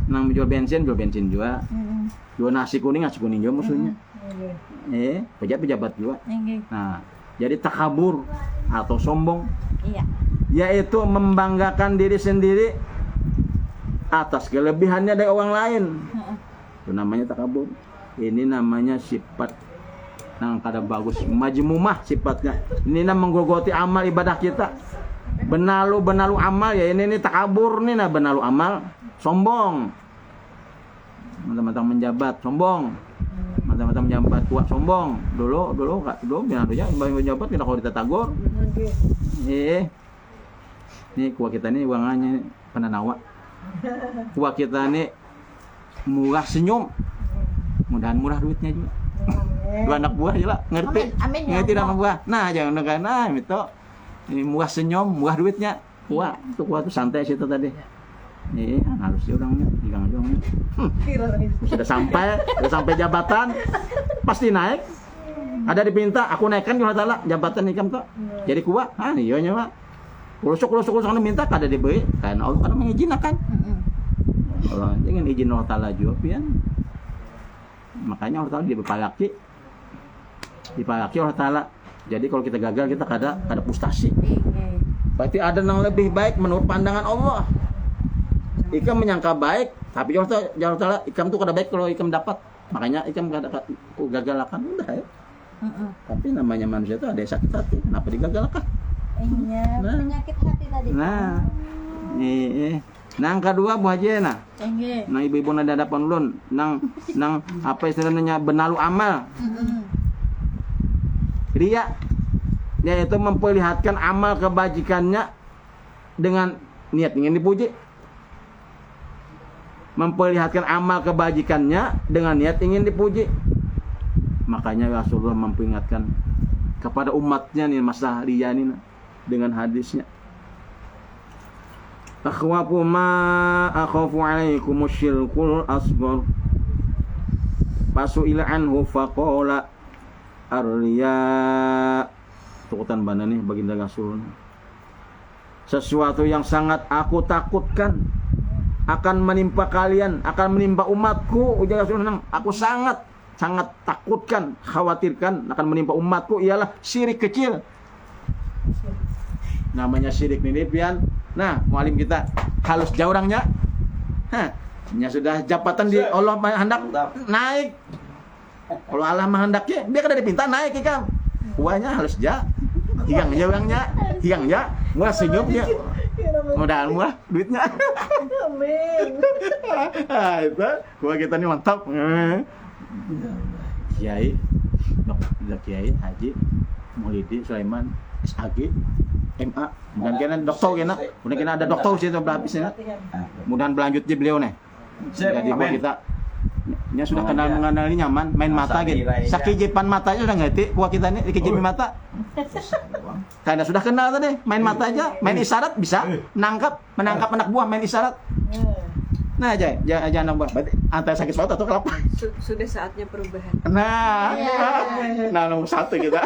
Nang jual bensin juga. Jual nasi kuning juga musuhnya. Pejabat juga. Enggak. Nah, jadi takabur atau sombong Iya. yaitu membanggakan diri sendiri atas kelebihannya dari orang lain. Itu namanya takabur. Ini namanya sifat yang kada bagus, majmumah sifatnya. Ini namanya menggogoti amal ibadah kita. Benalu amal ya ini takabur nih, nah benalu amal, sombong. Teman-teman menjabat sombong. Teman-teman menjabat kuat sombong. Dulu biar aja menjabat kita kalau ditagor. Nih kuah kita nih uangannya penanawa. Kuah kita nih murah senyum. Mudahan murah duitnya juga. Dua anak buah aja lah, ngerti? Amin, ya Ngerti Allah. anak buah. Nah, jangan negara itu. Ini murah senyum, murah duitnya. Kuah, itu kuah tuh santai situ tadi. Halus sih orangnya, hilang aja orangnya. Sudah sampai jabatan, pasti naik. Ada dipinta, aku naikkan juga ta'ala jabatan ikam tuh. Jadi kuah, iya nya Pak. Kulusuk minta kada diberi, karena Allah kan mengizinkan. Allah jangan izin Allah Ta'ala juga pian. Makanya Allah Ta'ala dia dipalaki Allah Ta'ala. Jadi kalau kita gagal kita kada frustasi. Berarti ada yang lebih baik menurut pandangan Allah. Ikam menyangka baik, tapi Allah Ta'ala ikam tuh kada baik kalau ikam dapat. Makanya ikam kada gagalkan udah ya. Tapi namanya manusia itu ada yang sakit hati, kenapa digagalkan? Iya. Penyakit hati tadi. Nah, yang kedua Bu Haji nah. Enggak. Nang ibu-ibu nada hadapan ulun, nang apa istilahnya benalu amal. Ria yaitu memperlihatkan amal kebajikannya dengan niat ingin dipuji. Memperlihatkan amal kebajikannya dengan niat ingin dipuji. Makanya Rasulullah memperingatkan kepada umatnya nih masalah ria ini dengan hadisnya. Akhwafu ma akhafu alaikum syirkul asghar. Fasu'ila anhu faqala ar-riya. Tukutan bana nih baginda Rasul. Sesuatu yang sangat aku takutkan akan menimpa kalian, akan menimpa umatku. Ujar Rasulullah, aku sangat takutkan, khawatirkan akan menimpa umatku ialah syirik kecil. Namanya syirik ini pian. Nah, mualim kita halus jauh orangnya. Nya sudah jabatan di Allah hendak naik. Kalau Allah menghendaknya, dia kan dipinta naik ikam. Kuahnya halus ja. Higang aja orangnya, higang ya. Murah senyumnya. Modal murah duitnya. Amin. Itu kuah kita nih mantap. Kiai, Kiai Haji Maulidi Sulaiman SAG MA, mudah-mudahan dokter kena, mudah-mudahan ada dokter sih itu berlapis ya. Mudah-mudahan berlanjut di beliau nih. Jadi buat kita nya sudah kenal mengenali nyaman main mata gitu. Sakijipan matanya sudah ngerti kuah kita nih dikijipi mata. Karena sudah kenal tadi, main mata aja, main isyarat bisa menangkap anak buah main isyarat. Nah aja anak buah. Berarti antara sakit paut atau kelapa. Sudah saatnya perubahan. Nah, nomor 1 kita.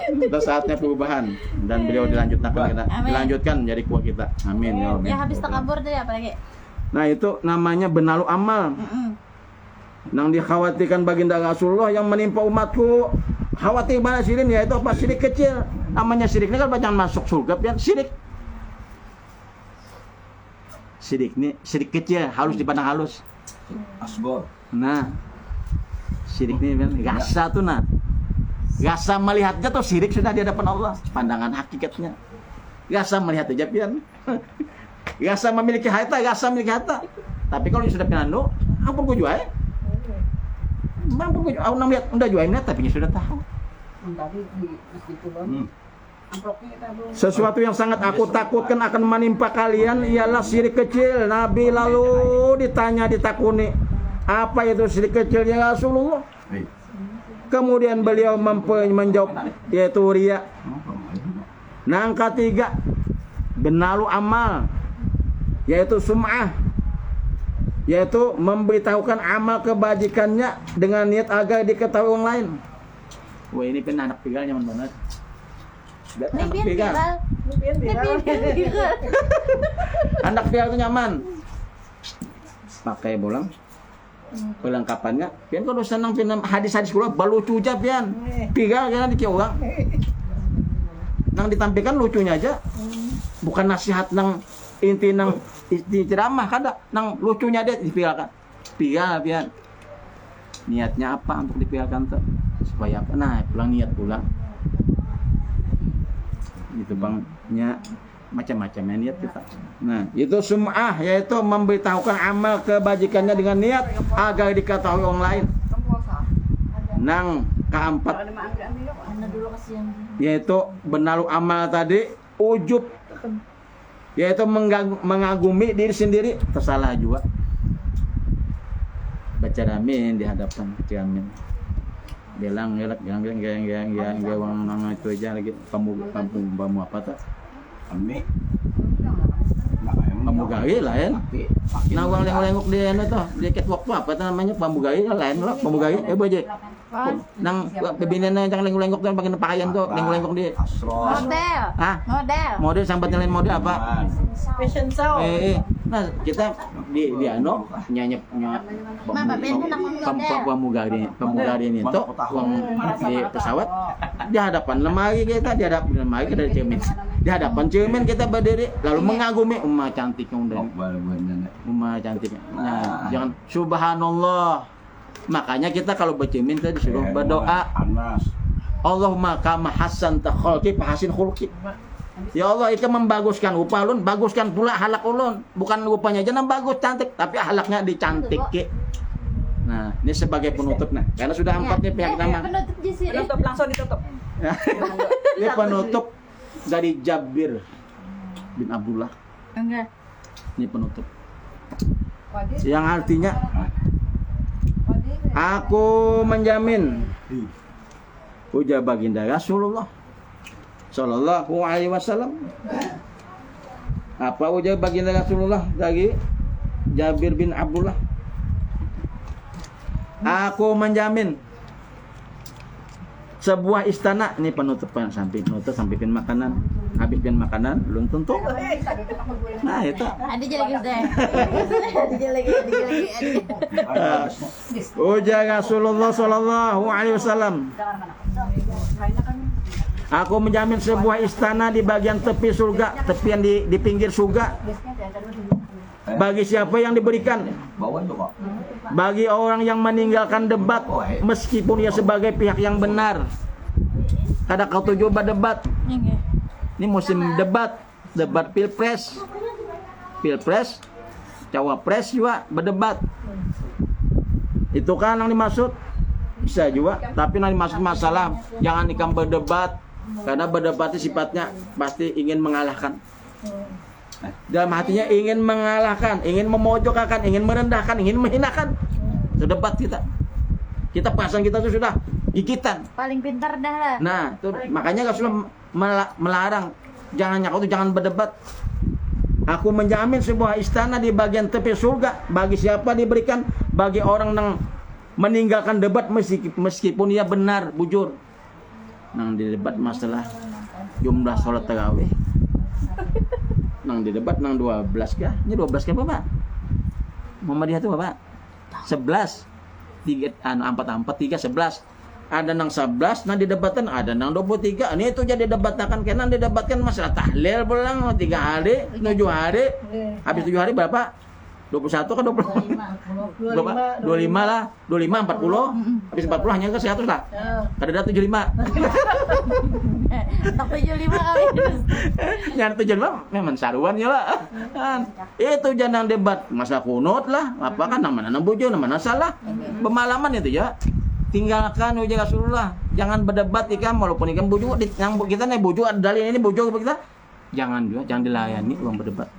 Sudah saatnya perubahan dan beliau dilanjutkan kita. Amin. Dilanjutkan jadi kuah kita. Amin ya Allah. Ya habis takabur deh apalagi. Nah itu namanya benalu amal. Nang dikhawatirkan baginda Rasulullah yang menimpa umatku. Khawatir banget syirik yaitu apa? Syirik kecil. Namanya syirik ini kan bacaan masuk surga pian syirik. Syirik kecil halus dipandang halus. Asbor. Nah, syirik ini kan rasa tuh nah. Rasa melihatnya tuh syirik sudah di hadapan Allah. Pandangan hakikatnya. Rasa melihat aja pian. Rasa memiliki harta, rasa memiliki harta. Tapi kalau sudah pinando, ampun gua jual. Ampun gua jual, aku lihat udah jualnya tapi dia sudah tahu. Sesuatu yang sangat aku takutkan akan menimpa kalian ialah syirik kecil. Nabi lalu ditakuni, apa itu syirik kecil ya Rasulullah? Kemudian beliau menjawab, yaitu riya. Nah, yang ketiga, benalu amal, yaitu sum'ah, yaitu memberitahukan amal kebajikannya dengan niat agar diketahui orang lain. Wah, ini kan anak pigal nyaman banget. Anak pigal. Anak pigal itu nyaman. Pakai bolang. Perlengkapannya, pian kalau senang pian hadis-hadis kula balucu aja pian. Pigal kan dikira orang. Nang ditampilkan lucunya aja. Bukan nasihat nang inti nang di ceramah kada, nang lucunya dia dipilahkan. Pigal pian. Niatnya apa untuk dipilahkan tuh? Supaya apa? Nah, pulang niat pulang. Itu bangnya macam-macamnya niat kita. Nah, itu sum'ah, yaitu memberitahukan amal kebajikannya dengan niat agar diketahui orang lain. Nang keempat, yaitu benalu amal tadi, ujub, yaitu mengagumi diri sendiri, tersalah juga. Baca amin di hadapan amin. Bilang orang itu aja lagi kamu apa tuh? Amin. Pamugari lain. Nah, uang lengok dia itu, dia catwalk apa namanya pamugari lain lah, pamugari baje. Nang pembinaan yang lengok dan pakai pakaian tuh, lengok dia. Model. Hah? Model sampai lain model apa? Fashion show. Nah, kita di nyanyi pamugari ini tuh uang di pesawat di hadapan lemari kita, di hadapan lemari kita ada cermin. Di hadapan cermin kita berdiri lalu mengagumi cantiknya Umma cantiknya. Nah, jangan subhanallah. Makanya kita kalau bercermin kita disuruh berdoa. Allahumma kama hasanta khalqi fahasin khulqi. Ya Allah, itu membaguskan rupa ulun, baguskan pula halak ulun. Bukan rupanya aja yang bagus, cantik, tapi halaknya dicantik. Nah, ini sebagai penutup nah. Karena sudah 4 nih pihak nama. Penutup langsung ditutup. Ini penutup dari Jabir bin Abdullah. Enggak. Ini penutup. Yang artinya aku menjamin ujar baginda Rasulullah Sallallahu alaihi wasallam. Apa ujar baginda Rasulullah dari Jabir bin Abdullah? Aku menjamin sebuah istana, ini penutupan sampai pin makanan, habis pin makanan belum tentu. Nah itu. Ada lagi deh. Ada lagi. Ujar Rasulullah Sallallahu alaihi wasallam. Aku menjamin sebuah istana di bagian tepi surga, tepian di pinggir surga. Bagi siapa yang diberikan? Bagi orang yang meninggalkan debat meskipun ia sebagai pihak yang benar. Kada kau tuju berdebat. Ini musim debat pilpres. Pilpres, cawapres juga berdebat. Itu kan yang dimaksud. Bisa juga, tapi yang dimaksud masalah jangan ikam berdebat. Karena berdebat sifatnya pasti ingin mengalahkan. Dalam hatinya ingin mengalahkan, ingin memojokkan, ingin merendahkan, ingin menghinakan. Sedebat kita pasang kita itu sudah gigitan. Paling pintar dah lah. Nah, tuh, makanya Rasulullah melarang jangan berdebat. Aku menjamin sebuah istana di bagian tepi surga bagi siapa diberikan, bagi orang yang meninggalkan debat meskipun ia benar, bujur. Nang di debat masalah jumlah sholat tarawih. Nang di debat nang 12 kah? Ini 12 kah Bapak? Muhammadiyah itu Bapak? 11. 4 3 11. Ada nang 11, nang didebatkan ada nang 23. Ini itu jadi debatkan karena didebatkan masalah tahlil pulang 3 hari, 7 hari. Habis 7 hari berapa? 21 kan 20. 25 lah. 25 40. Habis 40 hanya ke 100 lah. Kada ada 75. Tak 75 kali. Yang 75 memang saruan ya lah. Kan. Itu jangan debat masa kunut lah. Apa kan nama bojo, nama salah. Pemalaman itu ya. Tinggalkan uji Rasulullah. Jangan berdebat ikam walaupun ikam bojo yang kita nih bojo ada dalil ini bojo kita. Jangan juga, jangan dilayani uang berdebat.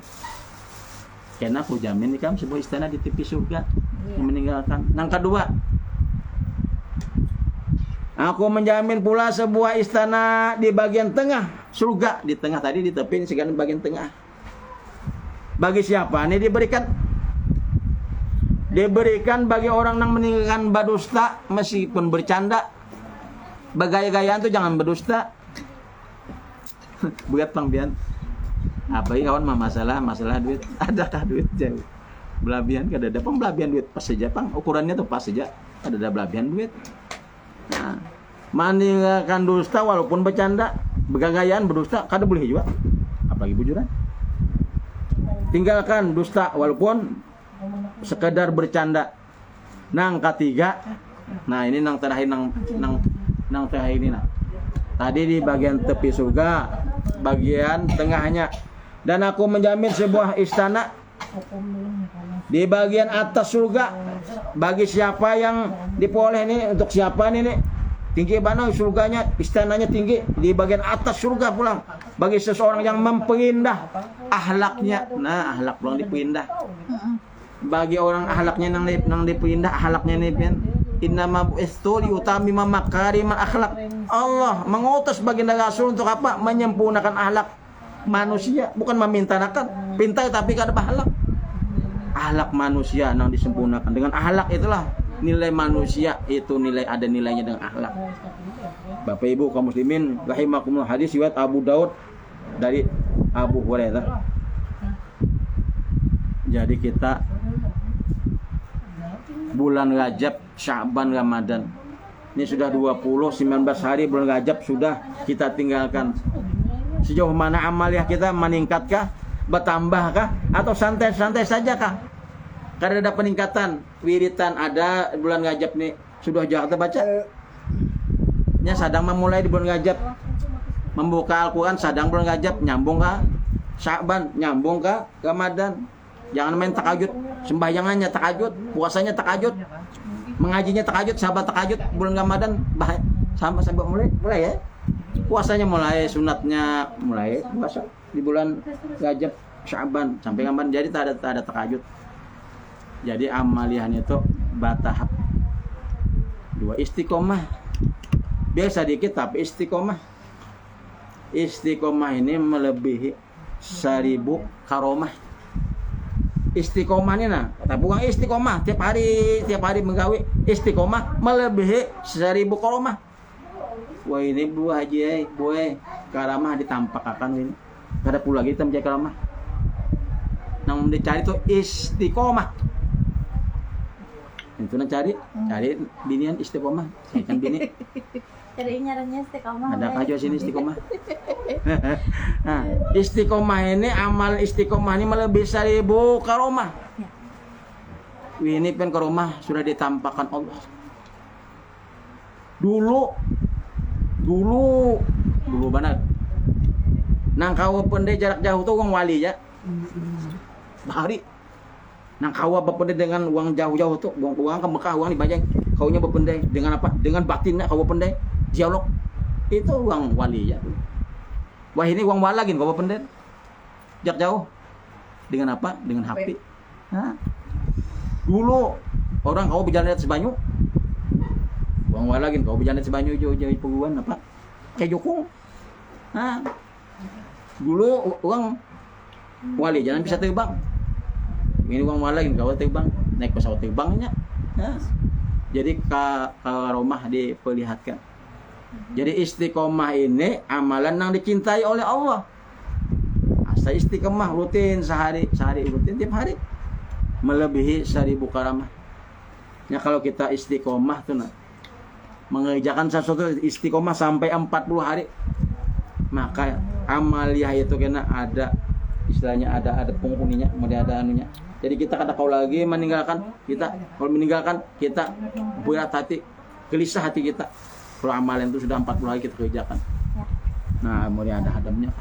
Karena aku jamin ikam sebuah istana di tepi surga yang meninggalkan. Yang kedua, aku menjamin pula sebuah istana di bagian tengah surga. Di tengah tadi di tepi, sekarang di bagian tengah. Bagi siapa? Ini diberikan bagi orang yang meninggalkan berdusta meskipun bercanda. Bergaya-gayaan tuh jangan berdusta. Buat pangbian. Apa ya kawan masalah duit. Adakah duit jauh? Belabian kada ada pembelabian duit pas saja pang. Ukurannya tuh pas saja. Ada belabian duit. Nah, meninggalkan dusta walaupun bercanda, bergaya-gayaan berdusta kada boleh juga. Apalagi bujuran. Tinggalkan dusta walaupun sekedar bercanda. Nang ketiga. Nah, ini nang terakhir nang terakhir ini nah. Tadi di bagian tepi surga, bagian tengahnya. Dan aku menjamin sebuah istana di bagian atas surga bagi siapa yang diperoleh ini, untuk siapa ini nih? Tinggi mana surganya, istananya tinggi di bagian atas surga pula. Bagi seseorang yang memperindah ahlaknya. Nah, ahlak pulang dipindah. Bagi orang ahlaknya nang dipindah ahlaknya nih pian. Innama bu'istu liutamima makarimal akhlak. Allah mengutus baginda Rasul untuk apa? Menyempurnakan akhlak manusia, bukan memintanakan. Pintai tapi kada bahalak. Akhlak manusia yang disempurnakan. Dengan akhlak itulah nilai manusia itu ada nilainya dengan akhlak. Bapak Ibu kaum muslimin rahimakumullah, hadis riwayat Abu Daud dari Abu Hurairah. Jadi kita bulan Rajab, Sya'ban, Ramadan. Ini sudah 19 hari bulan Rajab sudah kita tinggalkan. Sejauh mana amaliah kita meningkatkah, bertambahkah, atau santai-santai saja kah? Karena ada peningkatan, wiritan ada bulan Rajab nih. Sudah Jakarta baca? Nya sedang memulai di bulan Rajab. Membuka Al-Quran sedang bulan Rajab, nyambung kah? Sya'ban, nyambung kah? Ramadan. Jangan main takajud, sembahyangannya takajud, puasanya takajud, mengajinya takajud, sahabat takajud bulan Ramadan sampai mulai ya. Puasanya mulai, sunatnya mulai puasa di bulan Rajab, Sya'ban sampai Ramadan. Jadi tak ada takajud. Jadi amaliahnya itu bertahap. 2 istiqomah. Biasa dikit tapi istiqomah. Istiqomah ini melebihi 1000 karomah. Istiqomah ini nah, tapi bukan istiqomah tiap hari menggawe. Istiqomah melebihi 1000 karomah. Wah ini buah haji boy karamah ditampakkan ini. Kada pula lagi kita mencari karamah. Nang dicari tuh istiqomah. Itu nang cari binian istiqomah. Saya kan bini. Cari nyaranya istiqomah. Ada aja sini istiqomah. Nah, istiqomah ini, amal istiqomah ini melebihi 1000 karomah. Ini pen karomah sudah ditampakkan Allah. Dulu banget. Nang kawa pendek jarak jauh tuh uang wali ya. Bahari. Nang kawa bependek dengan uang jauh-jauh tuh, uang ke Mekah, uang di Bajang. Kaunya bependek dengan apa? Dengan batinnya kawa pendek. Dialog itu uang wali ya. Wah ini uang wala gini kau pendek jarak jauh dengan apa? Dengan HP. Nah, dulu orang kau berjalan di atas banyu, uang wala gini kau berjalan di atas banyu jauh peguan apa? Kayak jokong. Nah, dulu uang wali jangan bisa terbang. Ini uang wala gini kau terbang naik pesawat terbangnya. Nah, jadi karomah diperlihatkan. Jadi istiqomah ini amalan yang dicintai oleh Allah. Asal istiqomah rutin sehari rutin tiap hari melebihi 1000 karamah. Ya kalau kita istiqomah tuh nah, mengerjakan sesuatu istiqomah sampai 40 hari, maka amaliah itu kena ada istilahnya ada penghuninya, kemudian ada anunya. Jadi kita kata kau lagi meninggalkan kita, kalau meninggalkan kita berat hati, gelisah hati kita. Kalau amalan itu sudah 40 hari kita kerjakan. Nah, kemudian ada hadamnya.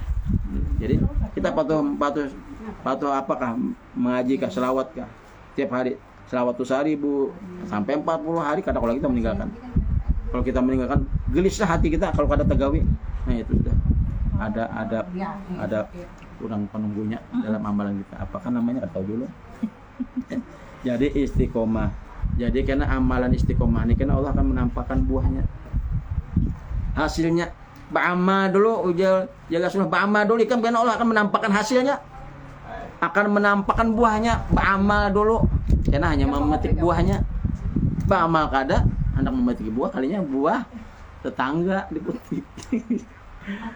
Jadi kita patuh apakah mengaji kah, selawat kah tiap hari, selawat tuh 1000 sampai 40 hari kata kalau kita meninggalkan. Kalau kita meninggalkan gelisah hati kita kalau kada tegawi. Nah, itu sudah ada kurang penunggunya dalam amalan kita. Apakah namanya? Atau dulu. Jadi istiqomah. Jadi karena amalan istiqomah ini karena Allah akan menampakkan buahnya. Hasilnya ba'ama dulu ujal jaga sunnah ba'ama dulu kan karena Allah akan menampakkan hasilnya. Akan menampakkan buahnya ba'ama dulu. Karena hanya memetik buahnya. Ba'ama kada hendak memetik buah kalinya buah tetangga dipetik.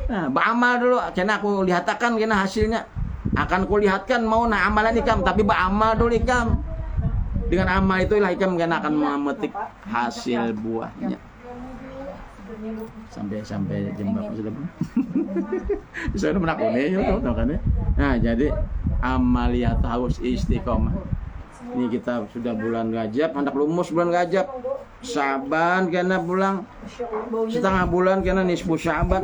Nah, ba'amal dulu, karena aku lihatkan karena hasilnya akan kulihatkan mau nah amalan ikam, tapi ba'amal dulu ikam. Dengan amal itulah ikam karena akan memetik hasil buahnya. Sampai jam berapa sudah? Saya menakuni ya kan ya. Nah, jadi amaliyat harus istiqomah. Ini kita sudah bulan Rajab, hendak lumus bulan Rajab. Syaban karena pulang setengah bulan karena nisfu Syaban.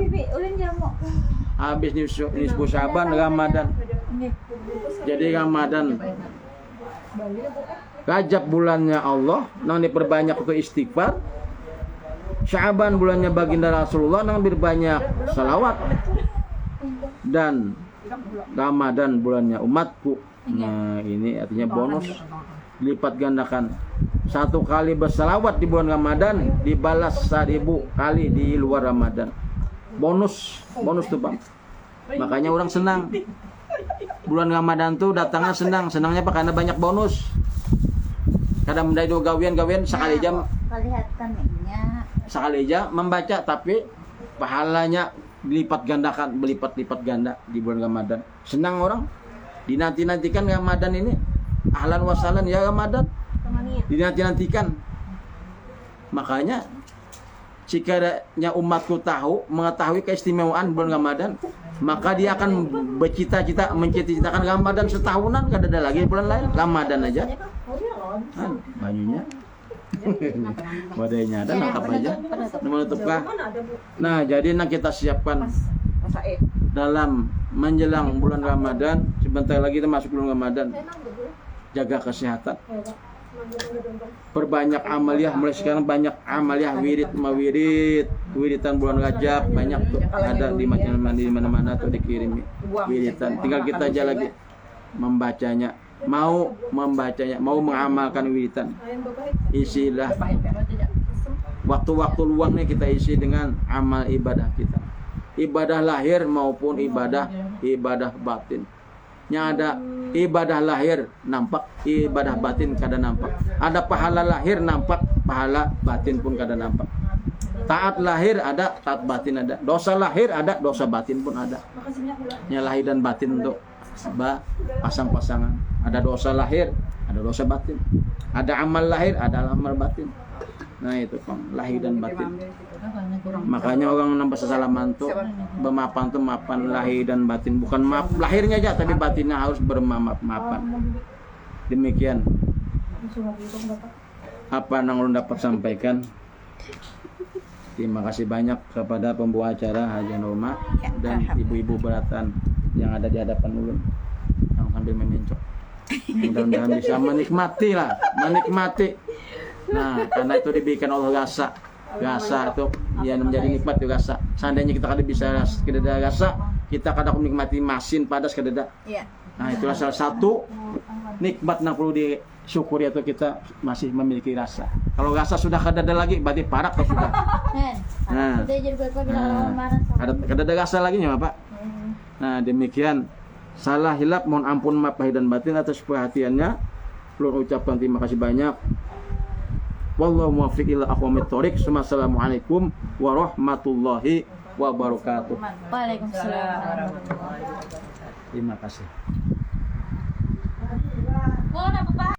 Habis nisfu Syaban Ramadan. Jadi Ramadan Rajab bulannya Allah, nang diperbanyak ke istighfar. Syaban bulannya baginda Rasulullah, nang berbanyak salawat. Dan Ramadan bulannya umatku. Nah, ini artinya bonus lipat gandakan. 1 kali bersalawat di bulan Ramadan dibalas 1000 kali di luar Ramadan. Bonus tuh Bang. Makanya orang senang. Bulan Ramadan tuh datangnya senangnya apa? Karena banyak bonus. Kadang mendai do gawian sekali jam. Sekali jam membaca tapi pahalanya berlipat ganda di bulan Ramadan. Senang orang. Dinanti-nantikan Ramadan ini. Ahlan wa sahlan ya Ramadan. Dinanti-nantikan. Makanya jikanya umatku mengetahui keistimewaan bulan Ramadan, maka dia akan mencita-citakan Ramadan setahunan, kada ada lagi bulan lain, Ramadan aja. Banyunya. Wadahnya ada nangkap aja. Menutupkah? Nah, jadi kita siapkan dalam menjelang bulan Ramadan, sebentar lagi kita masuk bulan Ramadan. Jaga kesehatan. Perbanyak amaliyah, mulai sekarang banyak amaliyah wiridan bulan Rajab banyak tuh ada di mana-mana tuh dikirimi wiridan. Tinggal kita aja lagi membacanya, mau mengamalkan wiridan. Isilah waktu-waktu luangnya kita isi dengan amal ibadah kita. Ibadah lahir maupun ibadah batin. Yang ada ibadah lahir nampak, ibadah batin kada nampak. Ada pahala lahir nampak, pahala batin pun kada nampak. Taat lahir ada, taat batin ada. Dosa lahir ada, dosa batin pun ada. Yang lahir dan batin untuk pasang-pasangan. Ada dosa lahir, ada dosa batin. Ada amal lahir, ada amal batin. Nah itu Pang, lahir dan batin. Makanya orang nampak sesalaman tuh bermaafan tuh maafan lahir dan batin, bukan maaf lahirnya aja tapi batinnya harus bermaafan. Demikian apa yang ulun dapat sampaikan. Terima kasih banyak kepada pembawa acara Haji Nurma dan ibu-ibu beratan yang ada di hadapan ulun yang sambil memencok. Mudah-mudahan bisa menikmati. Nah, karena itu diberikan Allah rasa itu yang menjadi nikmat itu rasa. Seandainya kita kada bisa kededa rasa, kita kada menikmati masin padas kededa. Iya. Nah, itulah salah satu nikmat yang perlu disyukuri atau kita masih memiliki rasa. Kalau rasa sudah kada ada lagi, berarti parak atau sudah. Nah, kada ada rasa lagi ya, Pak. Nah, demikian. Salah hilap mohon ampun maaf lahir dan batin atas perhatiannya. Perlu ucapkan terima kasih banyak. Wallahu muwaffiq ila aqwamit thoriq. Assalamualaikum warahmatullahi wabarakatuh. Waalaikumsalam. Terima kasih. Mau apa, Pak?